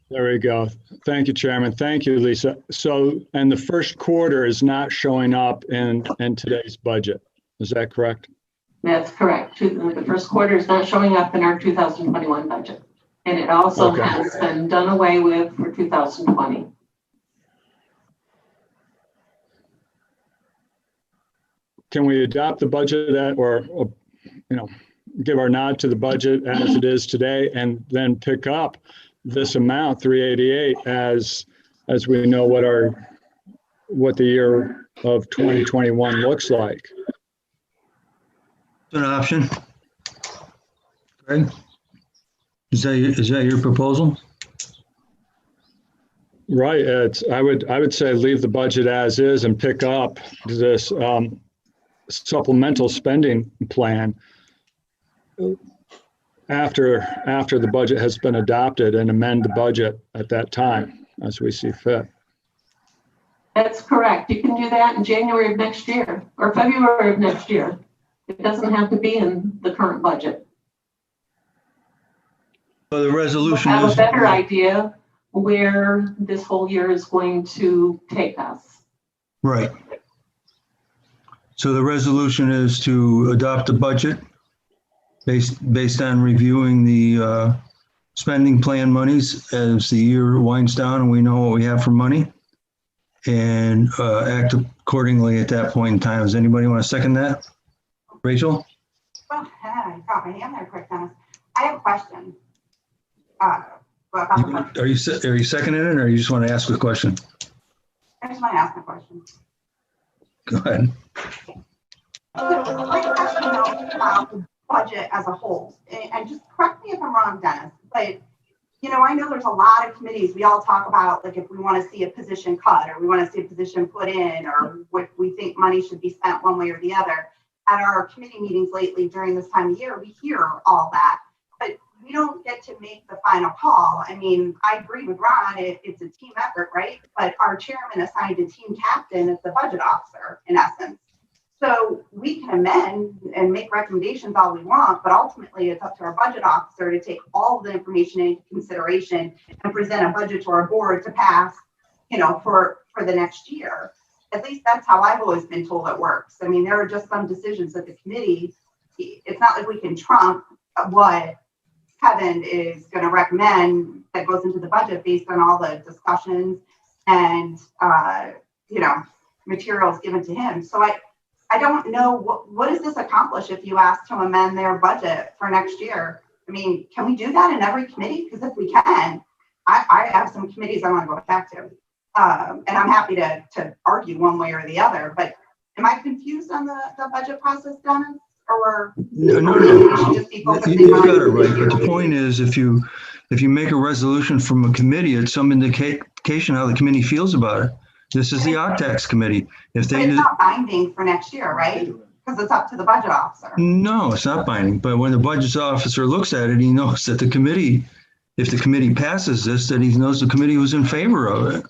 There we go. Thank you, Chairman. Thank you, Lisa. So, and the first quarter is not showing up in today's budget. Is that correct? That's correct. The first quarter is not showing up in our 2021 budget. And it also Okay. has been done away with for 2020. Can we adopt the budget or give our nod to the budget as it is today and then pick up this amount, 388, as we know what the year of 2021 looks like? An option. Craig? Is that your proposal? Right. I would say leave the budget as is and pick up this supplemental spending plan after the budget has been adopted, and amend the budget at that time as we see fit. That's correct. You can do that in January of next year or February of next year. It doesn't have to be in the current budget. So the resolution We'll have is. a better idea where this whole year is going to take us. Right. So the resolution is to adopt a budget based on reviewing the spending plan monies as the year winds down and we know what we have for money, and act accordingly at that point in time. Does anybody want to second that? Rachel? Well, I got my hand there quick, Dennis. I have a question. Are you seconding it, or you just want to ask a question? I just want to ask a question. Go ahead. So my question is about the budget as a whole, and just correct me if I'm wrong, Dennis, but I know there's a lot of committees. We all talk about, like, if we want to see a position cut or we want to see a position put in, or what we think money should be spent one way or the other. At our committee meetings lately during this time of year, we hear all that, but we don't get to make the final call. I mean, I agree with Ron, it's a team effort, right? But our chairman assigned a team captain as the budget officer, in essence. So we can amend and make recommendations all we want, but ultimately it's up to our budget officer to take all of the information into consideration and present a budget to our board to pass, for the next year. At least that's how I've always been told it works. I mean, there are just some decisions that the committee, it's not like we can trump what Kevin is going to recommend that goes into the budget based on all the discussions and, materials given to him. So I don't know, what does this accomplish if you ask to amend their budget for next year? I mean, can we do that in every committee? Because if we can, I have some committees I want to go back to. And I'm happy to argue one way or the other, but am I confused on the budget process, Dennis? Or No. we should just be focusing You on got it right. But the point is, if you make a resolution from a committee, it's some indication how the committee feels about it. This is the OCTAX committee. If But they, it's not binding for next year, right? Because it's up to the budget officer. no, it's not binding, but when the budget officer looks at it, he knows that the committee, if the committee passes this, that he knows the committee was in favor of it.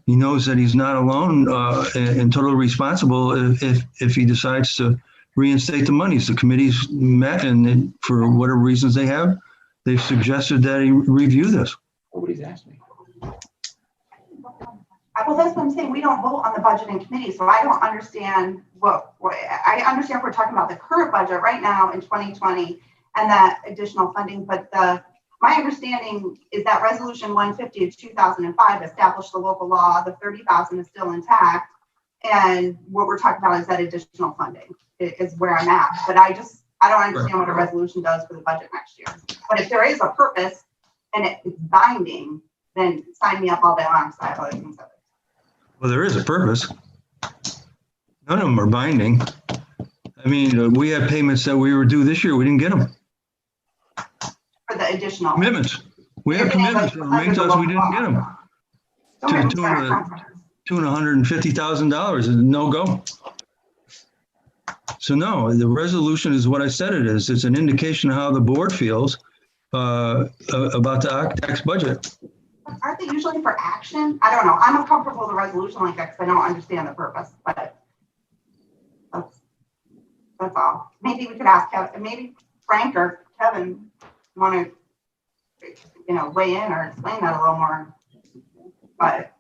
He knows that he's not alone and totally responsible if he decides to reinstate the monies. The committee's met, and for whatever reasons they have, they've suggested that he review this. Nobody's asked me. Well, that's what I'm saying. We don't vote on the budget in committee, so I don't understand what I understand. We're talking about the current budget right now in 2020 and that additional funding, but my understanding is that Resolution 150 of 2005 established the local law. The 30,000 is still intact, and what we're talking about is that additional funding is where I'm at. But I don't understand what a resolution does for the budget next year. But if there is a purpose and it's binding, then sign me up all day long. So I have other things to do. Well, there is a purpose. None of them are binding. I mean, we had payments that we were due this year. We didn't get them. For the additional Commitments. We have commitments that remain to us. We didn't get them. Don't get me to started on contracts. $250,000 is a no-go. So no, the resolution is what I said it is. It's an indication of how the board feels about the OCTAX budget. Aren't they usually for action? I don't know. I'm uncomfortable with a resolution like that because I don't understand the purpose, but that's all. Maybe we could ask Kevin, maybe Frank or Kevin want to, weigh in or explain that a little more. But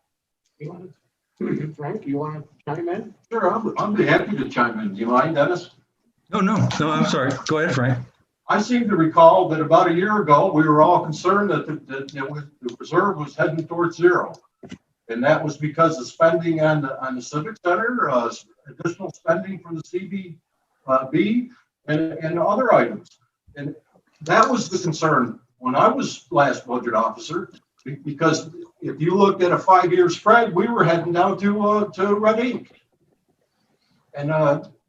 Frank, you want to chime in? Sure, I'd be happy to chime in. Do you mind, Dennis? No, I'm sorry. Go ahead, Frank. I seem to recall that about a year ago, we were all concerned that the reserve was heading towards zero. And that was because of spending on the Civic Center, additional spending from the CBB and other items. And that was the concern when I was last budget officer, because if you looked at a 5-year spread, we were heading down to red ink. And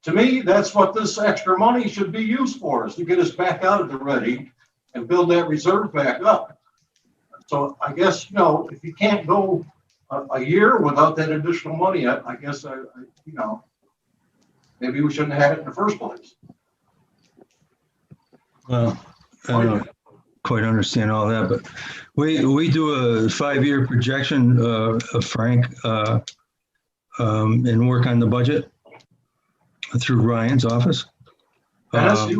to me, that's what this extra money should be used for, is to get us back out of the red ink and build that reserve back up. So I guess, if you can't go a year without that additional money, I guess, maybe we shouldn't have had it in the first place. Well, I don't quite understand all that, but we do a 5-year projection, Frank, and work on the budget through Ryan's office. Dennis,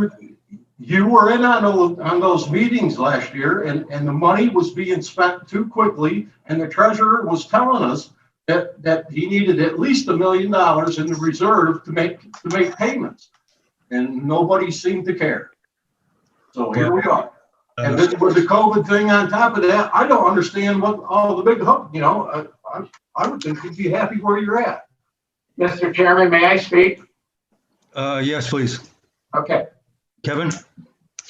you were in on those meetings last year, and the money was being spent too quickly, and the treasurer was telling us that he needed at least $1 million in the reserve to make payments, and nobody seemed to care. So here we are. And then with the COVID thing on top of that, I don't understand what all the big hook. I would think you'd be happy where you're at. Mr. Chairman, may I speak? Yes, please. Okay, Kevin?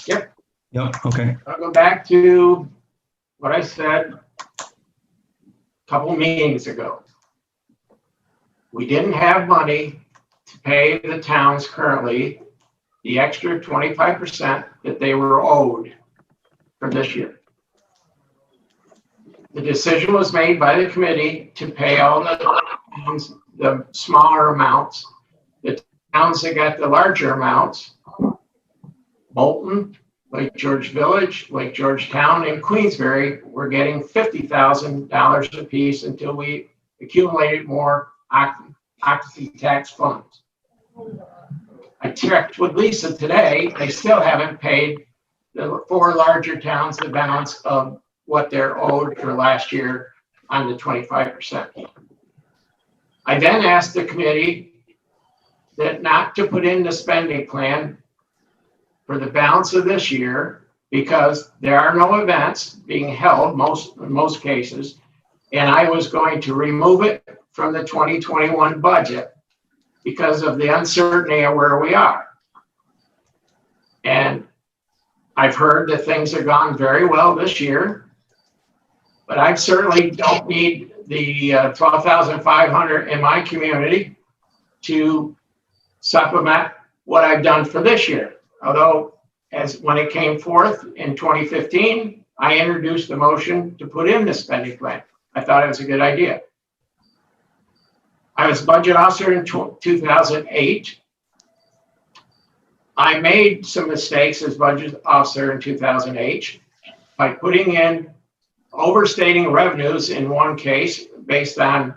Yep. Yep, okay. I'll go back to what I said a couple meetings ago. We didn't have money to pay the towns currently the extra 25% that they were owed for this year. The decision was made by the committee to pay all the smaller amounts. The towns that got the larger amounts, Bolton, Lake George Village, Lake George Town, and Queensbury, were getting $50,000 apiece until we accumulated more occupancy tax funds. I checked with Lisa today, they still haven't paid the 4 larger towns the balance of what they're owed for last year on the 25%. I then asked the committee that not to put in the spending plan for the balance of this year because there are no events being held in most cases, and I was going to remove it from the 2021 budget because of the uncertainty of where we are. And I've heard that things have gone very well this year, but I certainly don't need the 12,500 in my community to supplement what I've done for this year. Although, when it came forth in 2015, I introduced the motion to put in the spending plan. I thought it was a good idea. I was budget officer in 2008. I made some mistakes as budget officer in 2008 by putting in overstating revenues in one case based on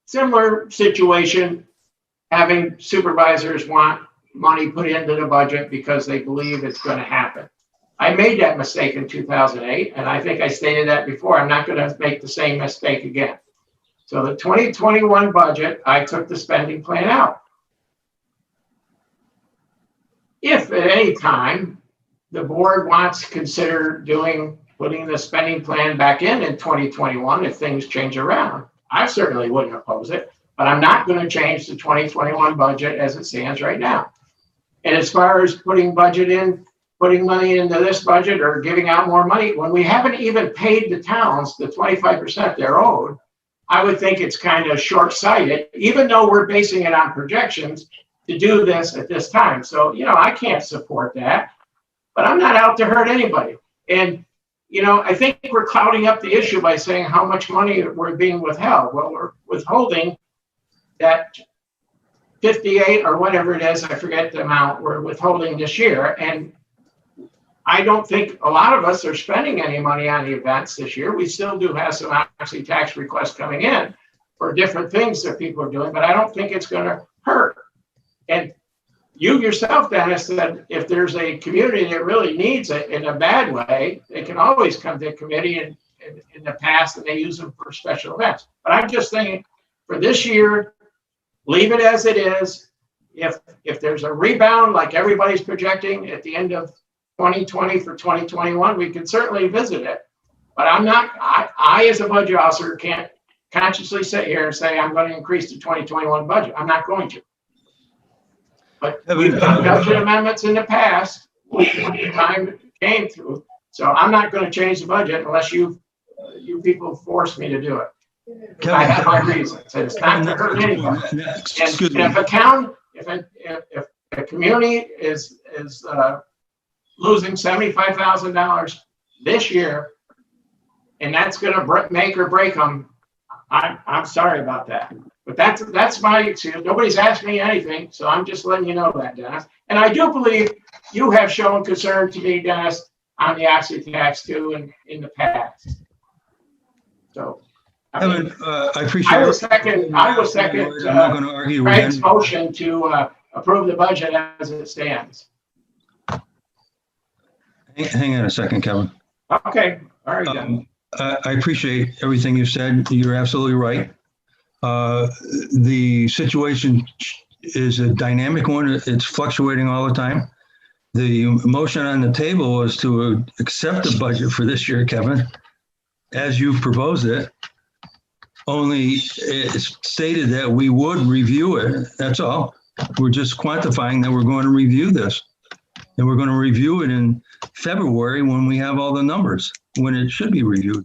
similar situation, having supervisors want money put into the budget because they believe it's going to happen. I made that mistake in 2008, and I think I stated that before. I'm not going to make the same mistake again. So the 2021 budget, I took the spending plan out. If at any time the board wants to consider putting the spending plan back in 2021, if things change around, I certainly wouldn't oppose it, but I'm not going to change the 2021 budget as it stands right now. And as far as putting money into this budget or giving out more money, when we haven't even paid the towns the 25% they're owed, I would think it's kind of short-sighted, even though we're basing it on projections to do this at this time. So, I can't support that, but I'm not out to hurt anybody. And, I think we're clouding up the issue by saying how much money we're being withheld. Well, we're withholding that 58 or whatever it is, I forget the amount we're withholding this year. And I don't think a lot of us are spending any money on the events this year. We still do have some actually tax requests coming in for different things that people are doing, but I don't think it's going to hurt. And you yourself, Dennis, said if there's a community that really needs it in a bad way, they can always come to committee in the past and they use them for special events. But I'm just thinking for this year, leave it as it is. If there's a rebound like everybody's projecting at the end of 2020 for 2021, we can certainly visit it. But I as a budget officer can't consciously sit here and say I'm going to increase the 2021 budget. I'm not going to. But we've done budget amendments in the past when the time came through. So I'm not going to change the budget unless you people force me to do it. I have my reasons. It's not to hurt anybody. And if a town, if a community is losing $75,000 this year, and that's going to make or break them, I'm sorry about that. But that's my excuse. Nobody's asked me anything, so I'm just letting you know that, Dennis. And I do believe you have shown concern to me, Dennis, on the occupancy tax too in the past. So Kevin, I appreciate. I will second. I'm not going to argue with Craig's motion to approve the budget as it stands. Hang on a second, Kevin. Okay. All right. Then. I appreciate everything you said. You're absolutely right. The situation is a dynamic one. It's fluctuating all the time. The motion on the table was to accept the budget for this year, Kevin, as you proposed it. Only it's stated that we would review it. That's all. We're just quantifying that we're going to review this. And we're going to review it in February when we have all the numbers, when it should be reviewed.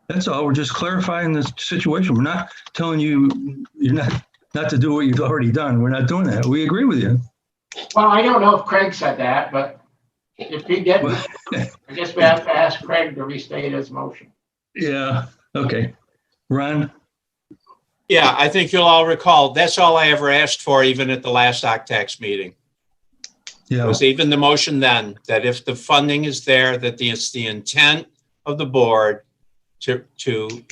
That's all. We're just clarifying the situation. We're not telling you you're not to do what you've already done. We're not doing that. We agree with you. Well, I don't know if Craig said that, but if he didn't, I guess we have to ask Craig to restate his motion. Yeah. Okay. Ron? Yeah, I think you'll all recall, that's all I ever asked for, even at the last OCTAX meeting. Yeah. It was even the motion then, that if the funding is there, that it's the intent of the board to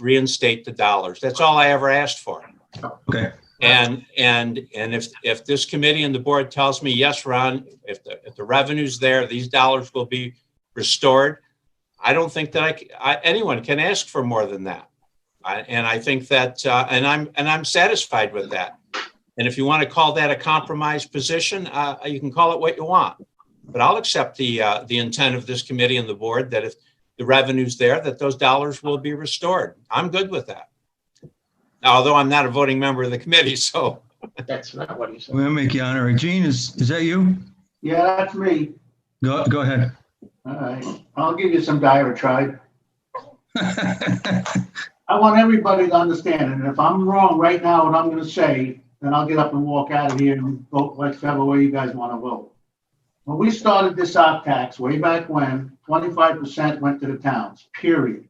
reinstate the dollars. That's all I ever asked for. Okay. And if this committee and the board tells me, yes, Ron, if the revenue's there, these dollars will be restored, I don't think that anyone can ask for more than that. I think that, and I'm satisfied with that. And if you want to call that a compromise position, you can call it what you want. But I'll accept the intent of this committee and the board that if the revenue's there, that those dollars will be restored. I'm good with that. Now, although I'm not a voting member of the committee, so. That's not what he said. We're going to make you honor it. Gene, is that you? Yeah, that's me. Go ahead. All right. I'll give you some diatribe. I want everybody to understand, and if I'm wrong right now, what I'm going to say, then I'll get up and walk out of here and vote whichever way you guys want to vote. When we started this op tax way back when, 25% went to the towns, period.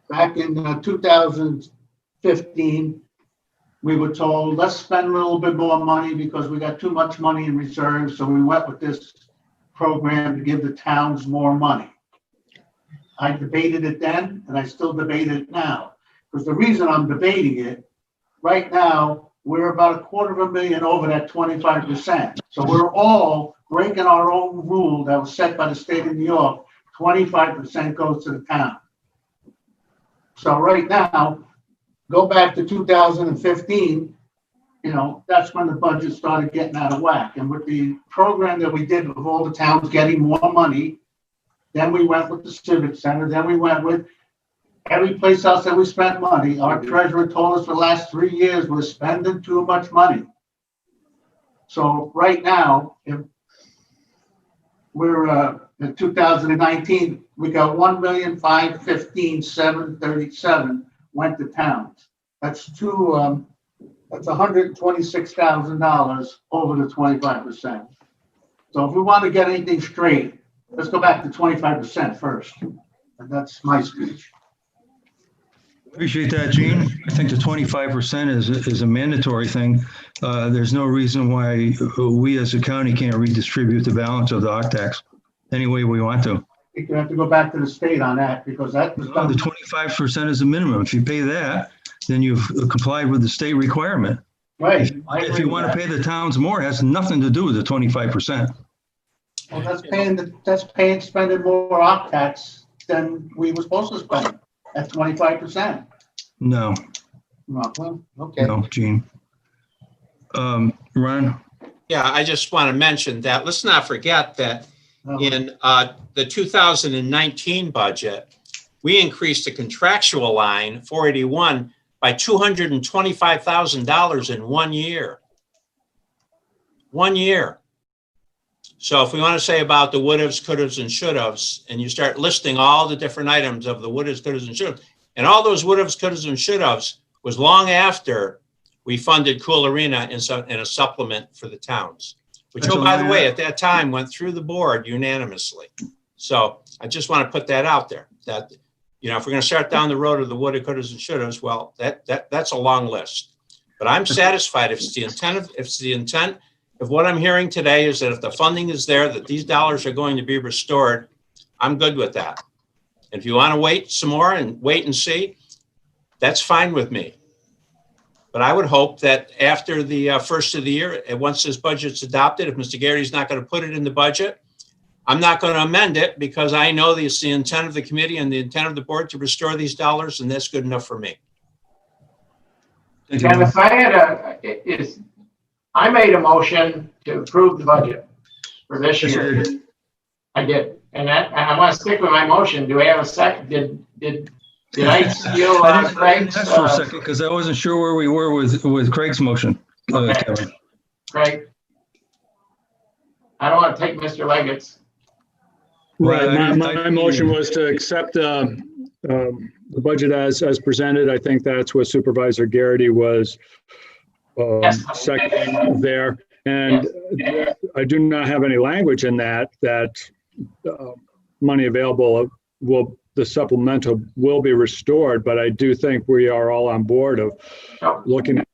Back in 2015, we were told, let's spend a little bit more money because we got too much money in reserve. So we went with this program to give the towns more money. I debated it then, and I still debate it now. Because the reason I'm debating it, right now, we're about $250,000 over that 25%. So we're all breaking our own rule that was set by the state of New York. 25% goes to the town. So right now, go back to 2015, that's when the budget started getting out of whack. And with the program that we did with all the towns getting more money, then we went with the Civic Center, then we went with every place else that we spent money. Our treasurer told us for the last 3 years, we're spending too much money. So right now, if we're in 2019, we got $1,515,737 went to towns. That's $126,000 over the 25%. So if we want to get anything straight, let's go back to 25% first. And that's my speech. Appreciate that, Gene. I think the 25% is a mandatory thing. There's no reason why we as a county can't redistribute the balance of the OCTAX any way we want to. You have to go back to the state on that because that was done. The 25% is the minimum. If you pay that, then you've complied with the state requirement. Right. If you want to pay the towns more, it has nothing to do with the 25%. Well, that's spending more OCTAX than we were supposed to spend at 25%. No, Well, okay. no, Gene. Ron? Yeah, I just want to mention that, let's not forget that in the 2019 budget, we increased the contractual line 481 by $225,000 in 1 year. 1 year. So if we want to say about the would-haves, could-haves, and should-haves, and you start listing all the different items of the would-haves, could-haves, and should-haves, and all those would-haves, could-haves, and should-haves was long after we funded Cool Arena in a supplement for the towns, which, oh, by the way, at that time went through the board unanimously. So I just want to put that out there, that, if we're going to start down the road of the would-have, could-haves, and should-haves, well, that's a long list. But I'm satisfied if the intent of what I'm hearing today is that if the funding is there, that these dollars are going to be restored, I'm good with that. And if you want to wait some more and wait and see, that's fine with me. But I would hope that after the first of the year, and once this budget's adopted, if Mr. Garrity's not going to put it in the budget, I'm not going to amend it because I know it's the intent of the committee and the intent of the board to restore these dollars, and that's good enough for me. And if I had I made a motion to approve the budget for this year. I did, and I want to stick with my motion. Do we have a second? Did I steal Craig's? That's for a second, because I wasn't sure where we were with Craig's motion. Okay. Kevin. Craig, I don't want to take Mr. Leggett's. Right, my motion was to accept the budget as presented. I think that's what Supervisor Garrity was seconding there. And I do not have any language in that money available the supplemental will be restored, but I do think we are all on board of looking at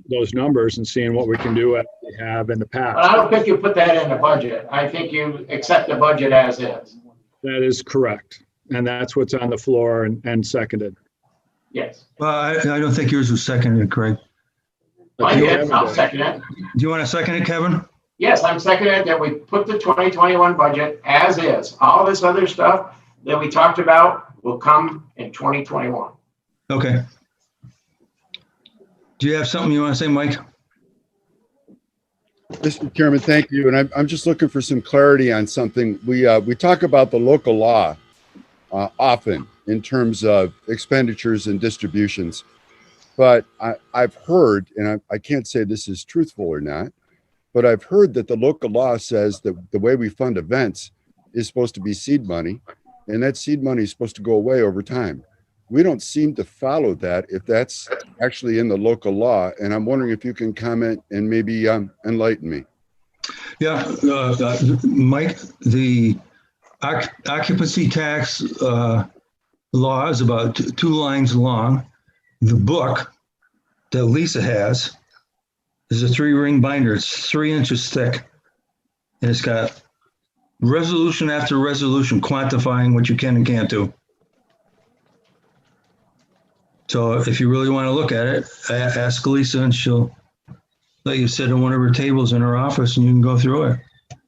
those numbers and seeing what we can do as we have in the past. But I don't think you put that in the budget. I think you accept the budget as is. That is correct. And that's what's on the floor and seconded. Yes. Well, I don't think yours was seconded, Craig. I'll second it. Do you want to second it, Kevin? Yes, I'm seconding that we put the 2021 budget as is. All this other stuff that we talked about will come in 2021. Okay. Do you have something you want to say, Mike? Mr. Chairman, thank you. And I'm just looking for some clarity on something. We talk about the local law often in terms of expenditures and distributions, but I've heard, and I can't say this is truthful or not, but I've heard that the local law says that the way we fund events is supposed to be seed money, and that seed money is supposed to go away over time. We don't seem to follow that if that's actually in the local law. And I'm wondering if you can comment and maybe enlighten me. Yeah, Mike, the occupancy tax law is about 2 lines long. The book that Lisa has is a 3-ring binder. It's 3 inches thick. And it's got resolution after resolution quantifying what you can and can't do. So if you really want to look at it, ask Lisa and she'll let you sit at one of her tables in her office and you can go through it.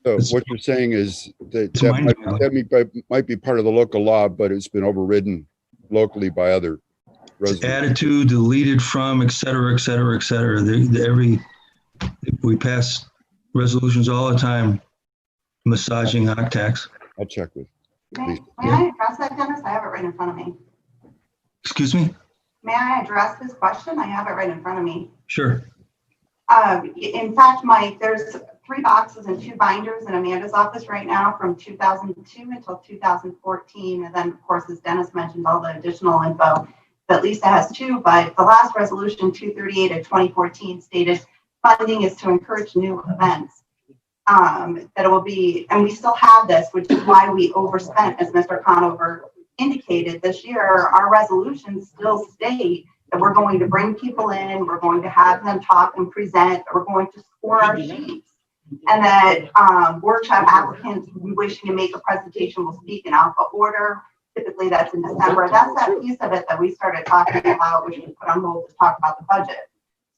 So It's- what you're saying is that It's mind-boggling. that might be part of the local law, but it's been overridden locally by other It's residents. added to, deleted from, et cetera, et cetera, et cetera. We pass resolutions all the time massaging OCTAX. I'll check with. May I address that, Dennis? I have it right in front of me. Excuse me? May I address this question? I have it right in front of me. Sure. In fact, Mike, there's 3 boxes and 2 binders in Amanda's office right now from 2002 until 2014. And then, of course, as Dennis mentioned, all the additional info that Lisa has too. But the last resolution, 238 of 2014, stated funding is to encourage new events. That it will be, and we still have this, which is why we overspent, as Mr. Conover indicated this year. Our resolutions still state that we're going to bring people in, we're going to have them talk and present, we're going to score our sheets, and that workshop applicants wishing to make a presentation will speak in alpha order. Typically that's in December. That's that piece of it that we started talking about, which we put on hold to talk about the budget.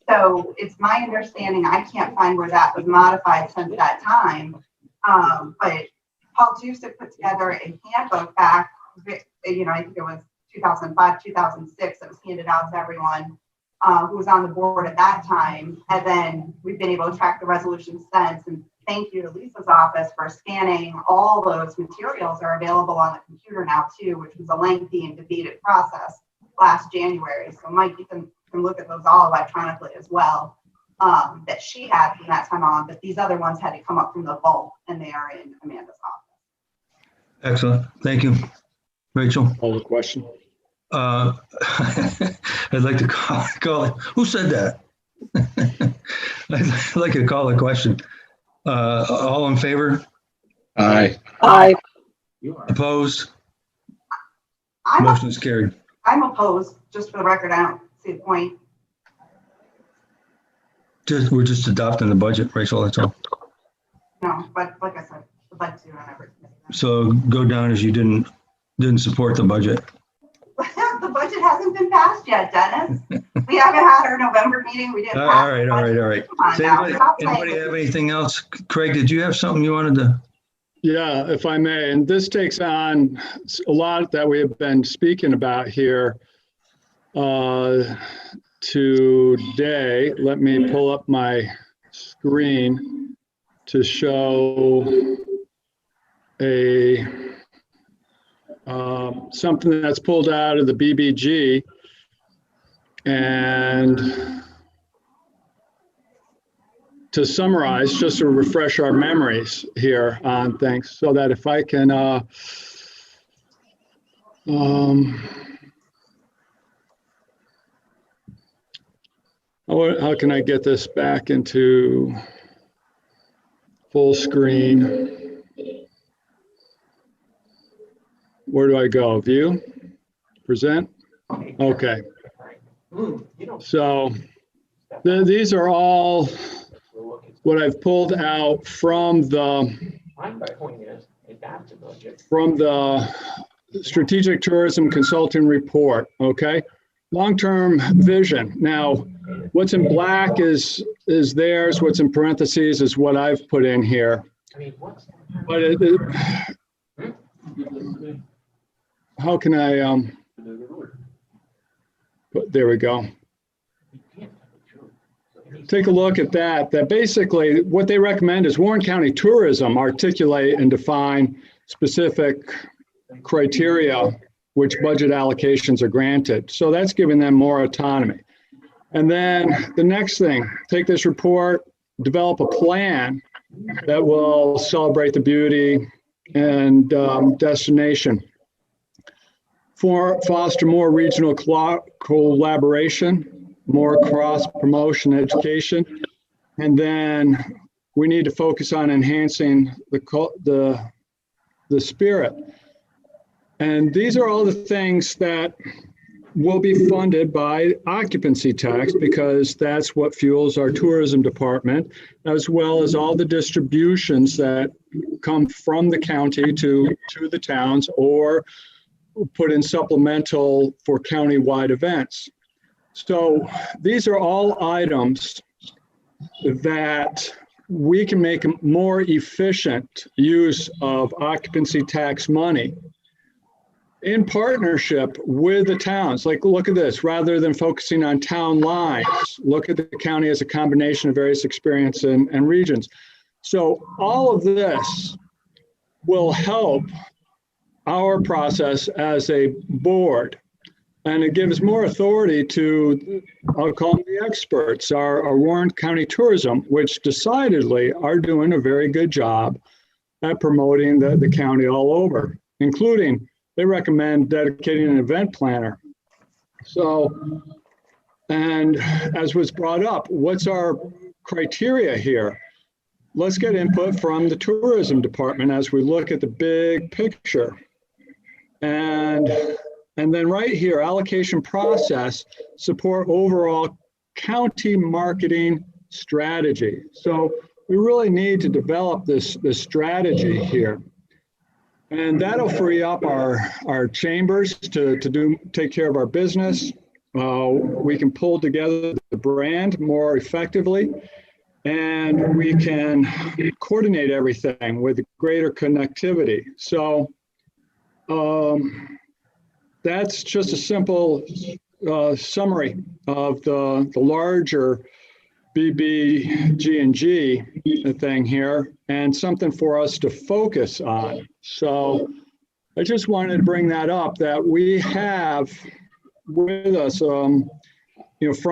So it's my understanding, I can't find where that was modified since that time. But Paul Jusick put together a handbook back, I think it was 2005, 2006, that was handed out to everyone who was on the board at that time. And then we've been able to track the resolution since. And thank you to Lisa's office for scanning all those materials. Are available on the computer now too, which was a lengthy and debated process last January. So Mike, you can look at those all electronically as well, that she had from that time on, but these other ones had to come up from the vault and they are in Amanda's office. Excellent. Thank you. Rachel? Call the question. I'd like to call it. Who said that? I'd like to call the question. All in favor? Aye. Aye. Opposed? I'm, Motion is carried. I'm opposed, just for the record. I don't see the point. We're just adopting the budget, Rachel, that's all. No, but like I said, I'd like to do it on every. So go down as you didn't support the budget. The budget hasn't been passed yet, Dennis. We haven't had our November meeting. We didn't pass. All right. Come on now. Stop Anybody playing. have anything else? Craig, did you have something you wanted to? Yeah, if I may, and this takes on a lot that we have been speaking about here today. Let me pull up my screen to show a something that's pulled out of the BBG. And to summarize, just to refresh our memories here on things, so that if I can, how can I get this back into full screen? Where do I go? View? Present? Okay. So these are all what I've pulled out from the Strategic Tourism Consulting Report, okay? Long-term vision. Now, what's in black is theirs, what's in parentheses is what I've put in here. But how can I, there we go. Take a look at that. That basically what they recommend is Warren County Tourism articulate and define specific criteria which budget allocations are granted. So that's giving them more autonomy. And then the next thing, take this report, develop a plan that will celebrate the beauty and destination. Foster more regional collaboration, more cross-promotion education. And then we need to focus on enhancing the spirit. And these are all the things that will be funded by occupancy tax because that's what fuels our tourism department, as well as all the distributions that come from the county to the towns or put in supplemental for county-wide events. So these are all items that we can make more efficient use of occupancy tax money in partnership with the towns. Like, look at this, rather than focusing on town lines, look at the county as a combination of various experience and regions. So all of this will help our process as a board. And it gives more authority to, I'll call them the experts, our Warren County Tourism, which decidedly are doing a very good job at promoting the county all over, including they recommend dedicating an event planner. So, and as was brought up, what's our criteria here? Let's get input from the tourism department as we look at the big picture. And then right here, allocation process, support overall county marketing strategy. So we really need to develop this strategy here. And that'll free up our chambers to take care of our business. We can pull together the brand more effectively, and we can coordinate everything with greater connectivity. So that's just a simple summary of the larger BBG&G thing here, and something for us to focus on. So I just wanted to bring that up, that we have with us, from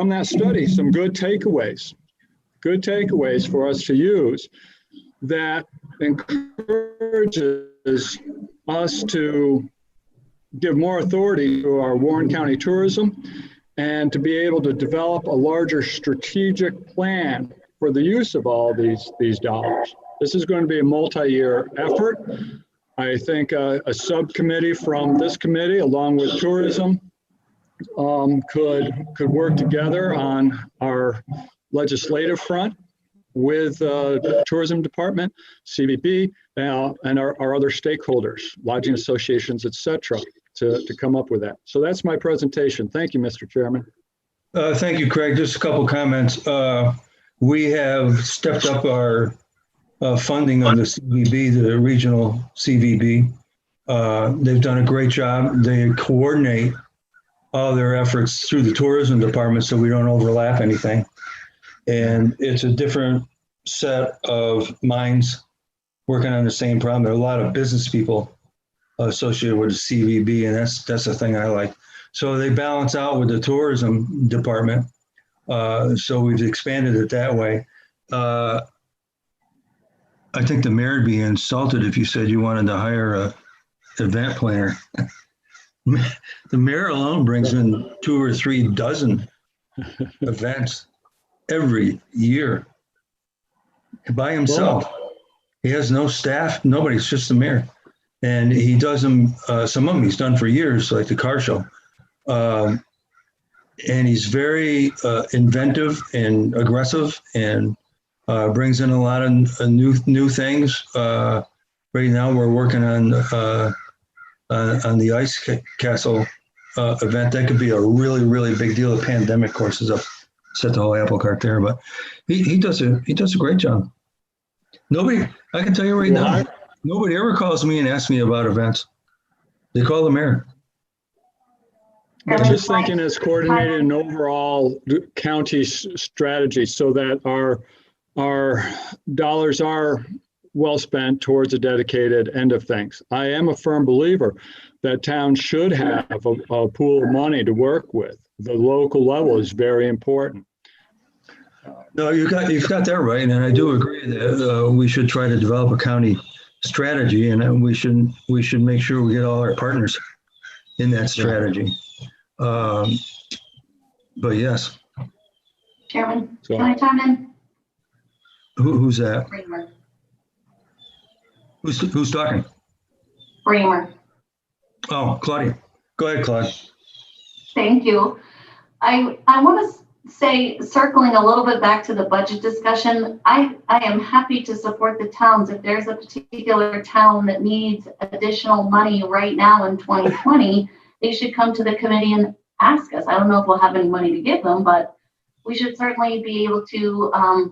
that study, some good takeaways for us to use that encourages us to give more authority to our Warren County Tourism and to be able to develop a larger strategic plan for the use of all these dollars. This is going to be a multi-year effort. I think a subcommittee from this committee, along with tourism, could work together on our legislative front with the tourism department, CVB, and our other stakeholders, lodging associations, et cetera, to come up with that. So that's my presentation. Thank you, Mr. Chairman. Thank you, Craig. Just a couple comments. We have stepped up our funding of the CVB, the regional CVB. They've done a great job. They coordinate all their efforts through the tourism department so we don't overlap anything. And it's a different set of minds working on the same problem. There are a lot of business people associated with the CVB, and that's the thing I like. So they balance out with the tourism department. So we've expanded it that way. I think the mayor would be insulted if you said you wanted to hire a event planner. The mayor alone brings in 2 or 3 dozen events every year by himself. He has no staff, nobody, it's just the mayor. And he does them, some of them he's done for years, like the car show. And he's very inventive and aggressive and brings in a lot of new things. Right now we're working on the ice castle event. That could be a really, really big deal. The pandemic, of course, is set the whole apple cart there, but he does a great job. Nobody, I can tell you right now, nobody ever calls me and asks me about events. They call the mayor. I'm just thinking as coordinated an overall county strategy so that our dollars are well spent towards a dedicated end of things. I am a firm believer that towns should have a pool of money to work with. The local level is very important. No, you've got that right, and I do agree that we should try to develop a county strategy, and we should make sure we get all our partners in that strategy. But yes. Chairman, can I chime in? Who's that? Bramer. Who's talking? Bramer. Oh, Claudia. Go ahead, Claude. Thank you. I want to say, circling a little bit back to the budget discussion, I am happy to support the towns. If there's a particular town that needs additional money right now in 2020, they should come to the committee and ask us. I don't know if we'll have any money to give them, but we should certainly be able to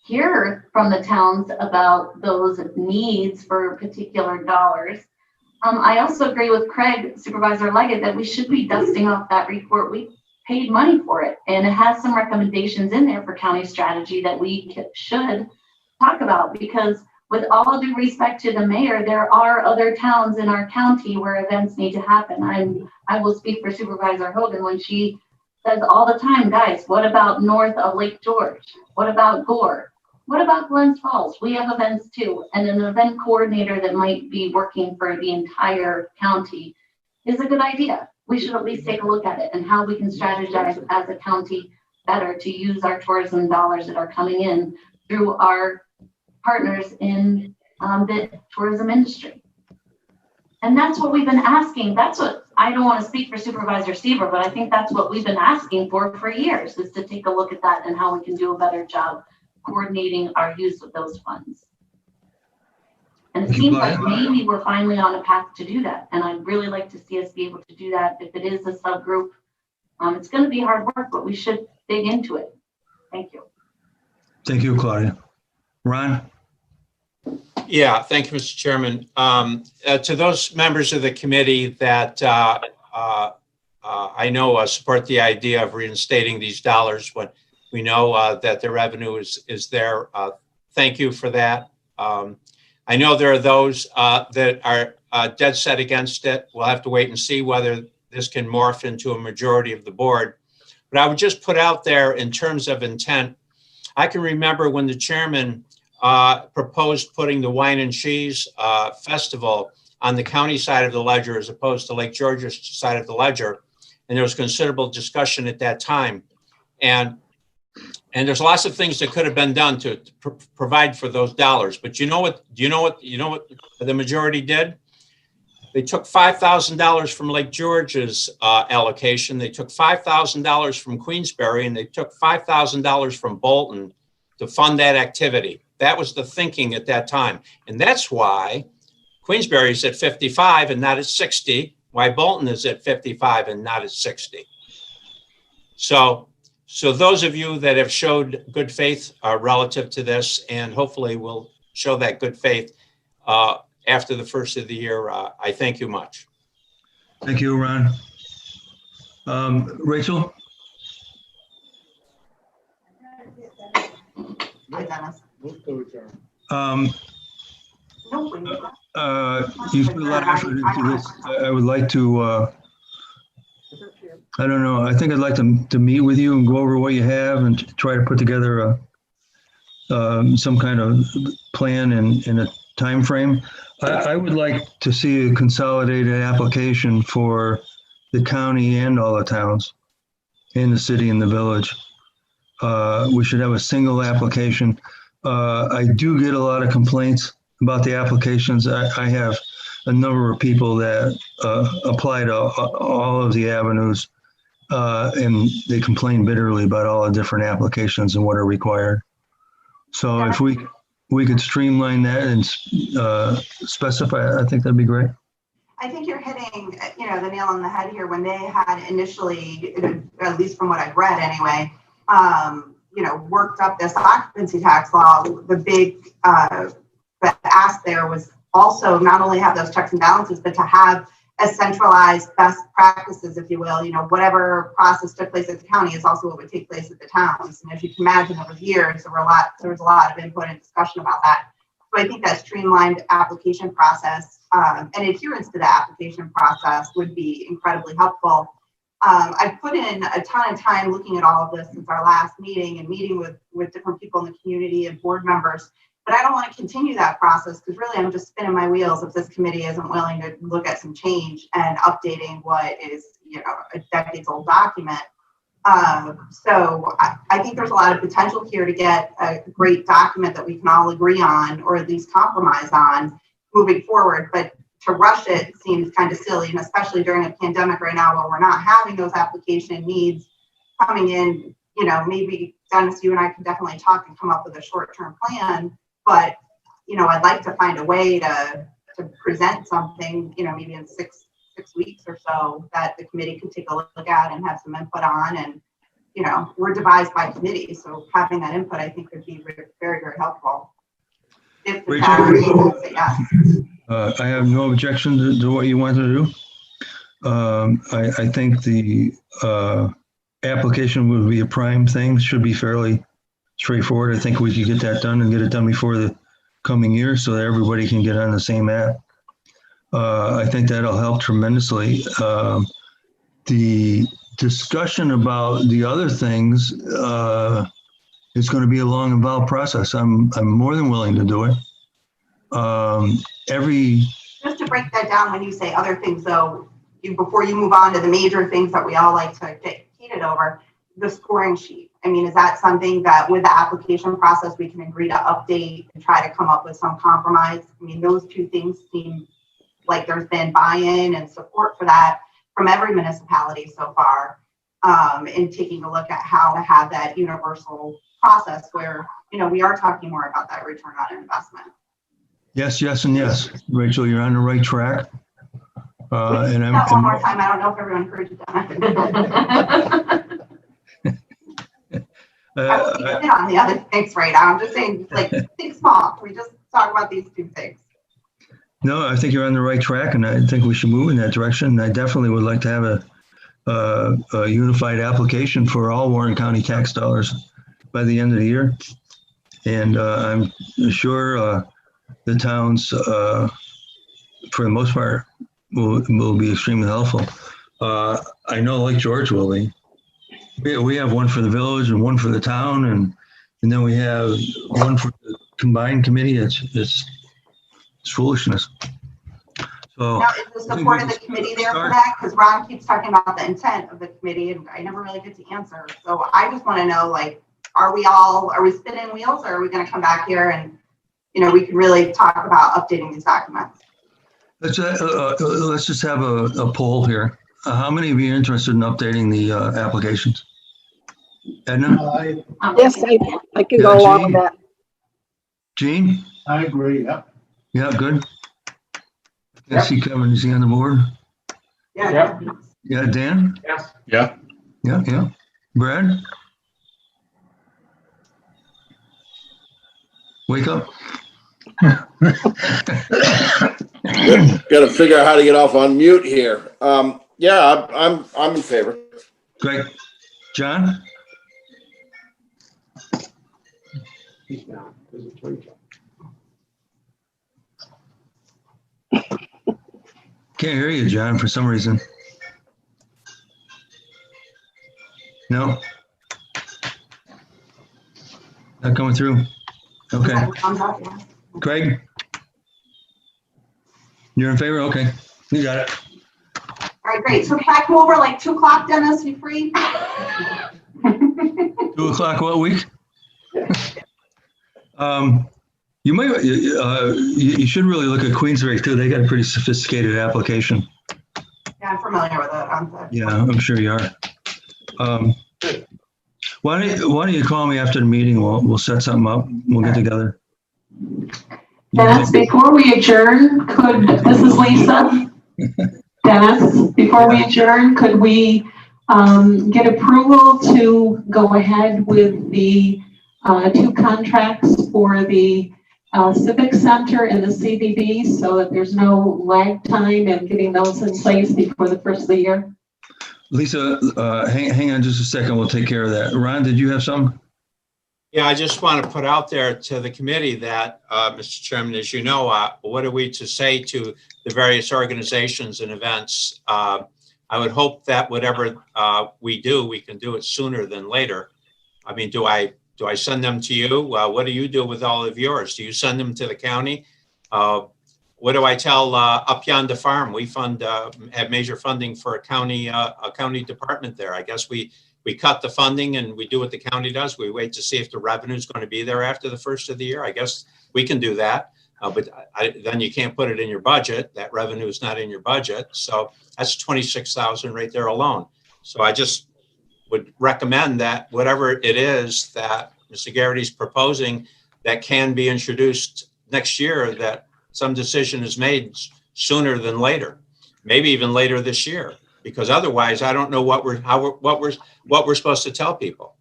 hear from the towns about those needs for particular dollars. I also agree with Craig, Supervisor Leggett, that we should be dusting off that report. We paid money for it, and it has some recommendations in there for county strategy that we should talk about, because with all due respect to the mayor, there are other towns in our county where events need to happen. I will speak for Supervisor Hogan when she says all the time, guys, what about north of Lake George? What about Gore? What about Glens Falls? We have events too. And an event coordinator that might be working for the entire county is a good idea. We should at least take a look at it and how we can strategize as a county better to use our tourism dollars that are coming in through our partners in the tourism industry. And that's what we've been asking. That's what, I don't want to speak for Supervisor Seaver, but I think that's what we've been asking for years, is to take a look at that and how we can do a better job coordinating our use of those funds. And it seems like maybe we're finally on a path to do that. And I'd really like to see us be able to do that. If it is a subgroup, it's going to be hard work, but we should dig into it. Thank you. Thank you, Claudia. Ron? Yeah, thank you, Mr. Chairman. To those members of the committee that I know support the idea of reinstating these dollars when we know that the revenue is there, thank you for that. I know there are those that are dead set against it. We'll have to wait and see whether this can morph into a majority of the board. But I would just put out there in terms of intent, I can remember when the chairman proposed putting the Wine and Cheese Festival on the county side of the ledger as opposed to Lake George's side of the ledger. And there was considerable discussion at that time. And there's lots of things that could have been done to provide for those dollars. But you know what the majority did? They took $5,000 from Lake George's allocation. They took $5,000 from Queensbury, and they took $5,000 from Bolton to fund that activity. That was the thinking at that time. And that's why Queensbury is at 55 and not at 60, why Bolton is at 55 and not at 60. So those of you that have showed good faith relative to this, and hopefully will show that good faith after the first of the year, I thank you much. Thank you, Ron. Rachel? Hi, Dennis. You put a lot of effort into this. I would like to, I don't know, I think I'd like to meet with you and go over what you have and try to put together some kind of plan in a time frame. I would like to see a consolidated application for the county and all the towns in the city and the village. We should have a single application. I do get a lot of complaints about the applications. I have a number of people that apply to all of the avenues, and they complain bitterly about all the different applications and what are required. So if we could streamline that and specify, I think that'd be great. I think you're hitting, the nail on the head here. When they had initially, at least from what I've read anyway, worked up this occupancy tax law, the big ask there was also not only have those checks and balances, but to have a centralized best practices, if you will. Whatever process took place at the county is also what would take place at the towns. And as you can imagine, over the years, there was a lot of input and discussion about that. So I think that streamlined application process and adherence to the application process would be incredibly helpful. I've put in a ton of time looking at all of this since our last meeting and meeting with different people in the community and board members. But I don't want to continue that process because really I'm just spinning my wheels if this committee isn't willing to look at some change and updating what is, a decades old document. So I think there's a lot of potential here to get a great document that we can all agree on, or at least compromise on moving forward. But to rush it seems kind of silly, and especially during a pandemic right now where we're not having those application needs coming in. You know, maybe Dennis, you and I can definitely talk and come up with a short-term plan, but, you know, I'd like to find a way to present something, you know, maybe in six weeks or so that the committee can take a look at and have some input on. And, you know, we're devised by committee, so having that input, I think, would be very, very helpful. If the town says yes. I have no objection to what you want to do. I think the application would be a prime thing, should be fairly straightforward. I think we could get that done and get it done before the coming year so that everybody can get on the same app. I think that'll help tremendously. The discussion about the other things is going to be a long, involved process. I'm more than willing to do it. Just to break that down, when you say other things, though, before you move on to the major things that we all like to get heated over, the scoring sheet. I mean, is that something that with the application process we can agree to update and try to come up with some compromise? I mean, those two things seem like there's been buy-in and support for that from every municipality so far, in taking a look at how to have that universal process where, you know, we are talking more about that return on investment. Yes, yes, and yes. Rachel, you're on the right track. One more time. I don't know if everyone heard you, Donna. I hit on the other things right now. I'm just saying, like, think small. We just talk about these two things. No, I think you're on the right track, and I think we should move in that direction. I definitely would like to have a unified application for all Warren County tax dollars by the end of the year. And I'm sure the towns, for the most part, will be extremely helpful. I know Lake George will be. We have one for the village and one for the town, and then we have one for the combined committee. It's foolishness. So now, is the support of the committee there for that? Because Ron keeps talking about the intent of the committee, and I never really get to answer. So I just want to know, like, are we spinning wheels, or are we going to come back here and, you know, we can really talk about updating these documents? Let's just have a poll here. How many of you are interested in updating the applications? Edna? Yes, I can go along with that. Gene? I agree, yep. Yeah, good. I see Kevin, is he on the board? Yeah. Yep. Yeah, Dan? Yes. Yeah. Yeah. Brad? Wake up. Got to figure out how to get off on mute here. Yeah, I'm in favor. Great. John? He's down. There's a tweet. Can't hear you, John, for some reason. No? Not coming through. Okay. Craig? You're in favor? Okay. You got it. All right, great. So can I come over like 2 o'clock, Dennis? You free? 2 o'clock what week? You might, you should really look at Queensbury too. They got a pretty sophisticated application. Yeah, I'm familiar with it. Yeah, I'm sure you are. Why don't you call me after the meeting? We'll set something up. We'll get together. Dennis, before we adjourn, this is Lisa. Dennis, before we adjourn, could we get approval to go ahead with the 2 contracts for the Civic Center and the CBB so that there's no lag time in getting those in place before the first of the year? Lisa, hang on just a second. We'll take care of that. Ron, did you have some? Yeah, I just want to put out there to the committee that, Mr. Chairman, as you know, what are we to say to the various organizations and events? I would hope that whatever we do, we can do it sooner than later. I mean, do I send them to you? What do you do with all of yours? Do you send them to the county? What do I tell Up Yonder Farm? We have major funding for a county department there. I guess we cut the funding and we do what the county does. We wait to see if the revenue is going to be there after the first of the year. I guess we can do that. But then you can't put it in your budget. That revenue is not in your budget. So that's 26,000 right there alone. So I just would recommend that whatever it is that Mr. Garrity's proposing that can be introduced next year, that some decision is made sooner than later, maybe even later this year, because otherwise I don't know what we're supposed to tell people.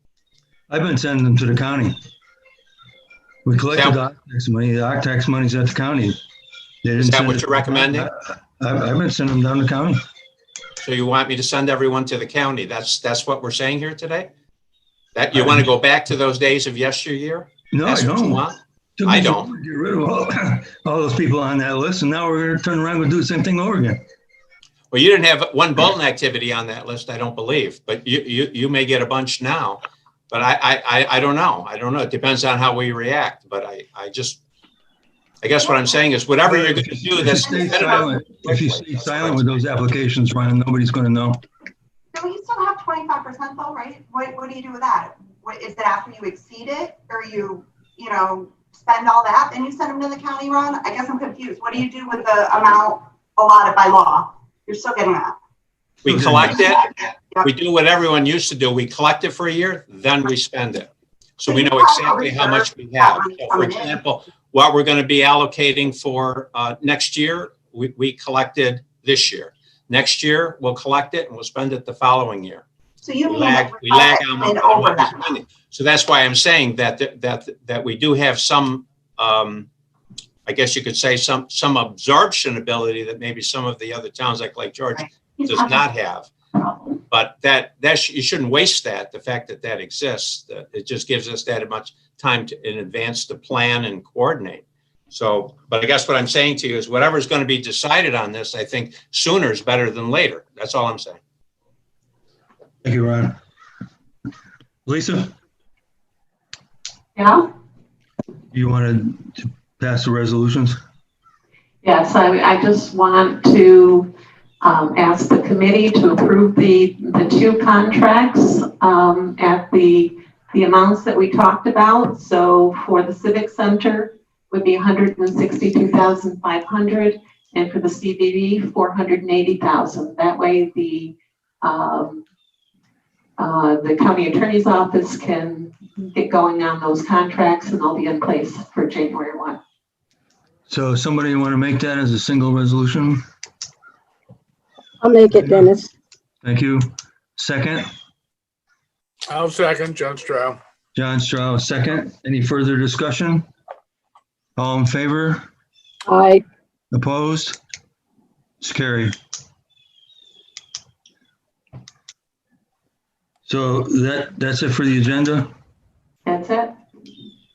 I've been sending them to the county. We collected the tax money. The tax money's at the county. Is that what you're recommending? I've been sending them down to the county. So you want me to send everyone to the county? That's what we're saying here today? That you want to go back to those days of yesteryear? No, That's I what you don't. want? I don't. Get rid of all those people on that list, and now we're going to turn around and do the same thing over again. Well, you didn't have one Bolton activity on that list, I don't believe, but you may get a bunch now. But I don't know. I don't know. It depends on how we react. But I guess what I'm saying is whatever you're going to do, that's if you stay silent with those applications, Ryan, nobody's going to know. So you still have 25% though, right? What do you do with that? Is it after you exceed it, or you spend all that, then you send them to the county, Ron? I guess I'm confused. What do you do with the amount allotted by law? You're still getting that. We collect it. We do what everyone used to do. We collect it for a year, then we spend it. So we know exactly how much we have. So for example, what we're going to be allocating for next year, we collected this year. Next year, we'll collect it and we'll spend it the following year. So you we lag on what we're spending. So that's why I'm saying that we do have some, I guess you could say some absorption ability that maybe some of the other towns like Lake George does not have. But that you shouldn't waste that. The fact that exists, that it just gives us that much time in advance to plan and coordinate. So, but I guess what I'm saying to you is whatever's going to be decided on this, I think sooner is better than later. That's all I'm saying. Thank you, Ron. Lisa? Yeah? You wanted to pass the resolutions? Yes, I just want to ask the committee to approve the two contracts at the amounts that we talked about. So for the Civic Center would be $162,500, and for the CBD, $480,000. That way the county attorney's office can get going on those contracts, and they'll be in place for January 1. So somebody want to make that as a single resolution? I'll make it, Dennis. Thank you. Second? I'll second, John Stroh. John Stroh, second. Any further discussion? All in favor? Aye. Opposed? It's carried. So that's it for the agenda? That's it.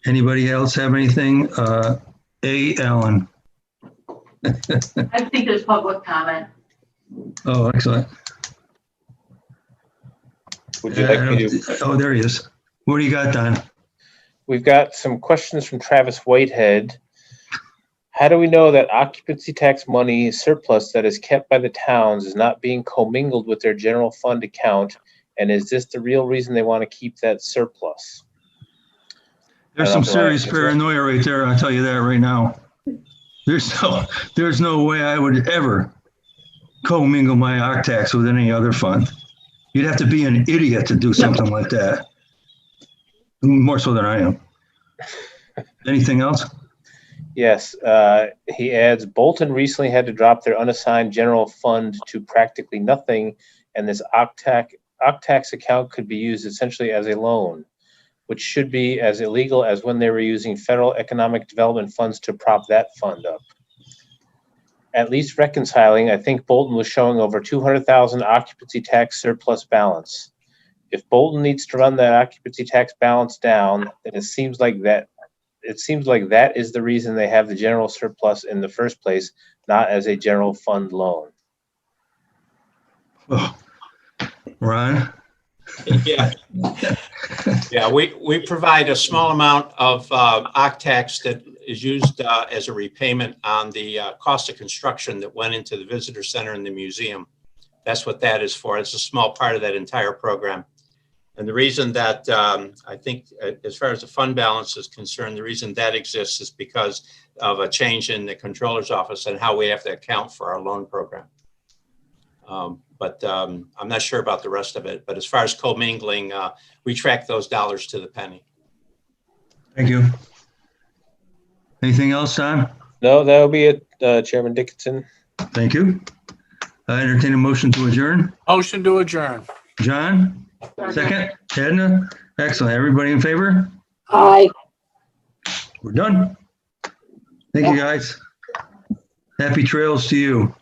Anybody else have anything? Alan. I think there's public comment. Oh, excellent. Would you like me to? Oh, there he is. What do you got, Don? We've got some questions from Travis Whitehead. How do we know that occupancy tax money surplus that is kept by the towns is not being commingled with their general fund account? And is this the real reason they want to keep that surplus? There's some serious paranoia right there. I'll tell you that right now. There's no way I would ever commingle my OCC tax with any other fund. You'd have to be an idiot to do something like that. More so than I am. Anything else? Yes. He adds, Bolton recently had to drop their unassigned general fund to practically nothing, and this OCC tax account could be used essentially as a loan, which should be as illegal as when they were using federal economic development funds to prop that fund up. At least reconciling, I think Bolton was showing over 200,000 occupancy tax surplus balance. If Bolton needs to run that occupancy tax balance down, then it seems like that is the reason they have the general surplus in the first place, not as a general fund loan. Oh, Ron? Yeah. Yeah, we provide a small amount of OCC tax that is used as a repayment on the cost of construction that went into the visitor center and the museum. That's what that is for. It's a small part of that entire program. And the reason that I think as far as the fund balance is concerned, the reason that exists is because of a change in the controller's office and how we have to account for our loan program. But I'm not sure about the rest of it. But as far as commingling, we track those dollars to the penny. Thank you. Anything else, Don? No, that'll be it, Chairman Dickinson. Thank you. I entertain a motion to adjourn. Motion to adjourn. John, second. Edna, excellent. Everybody in favor? Aye. We're done. Thank you, guys. Happy trails to you.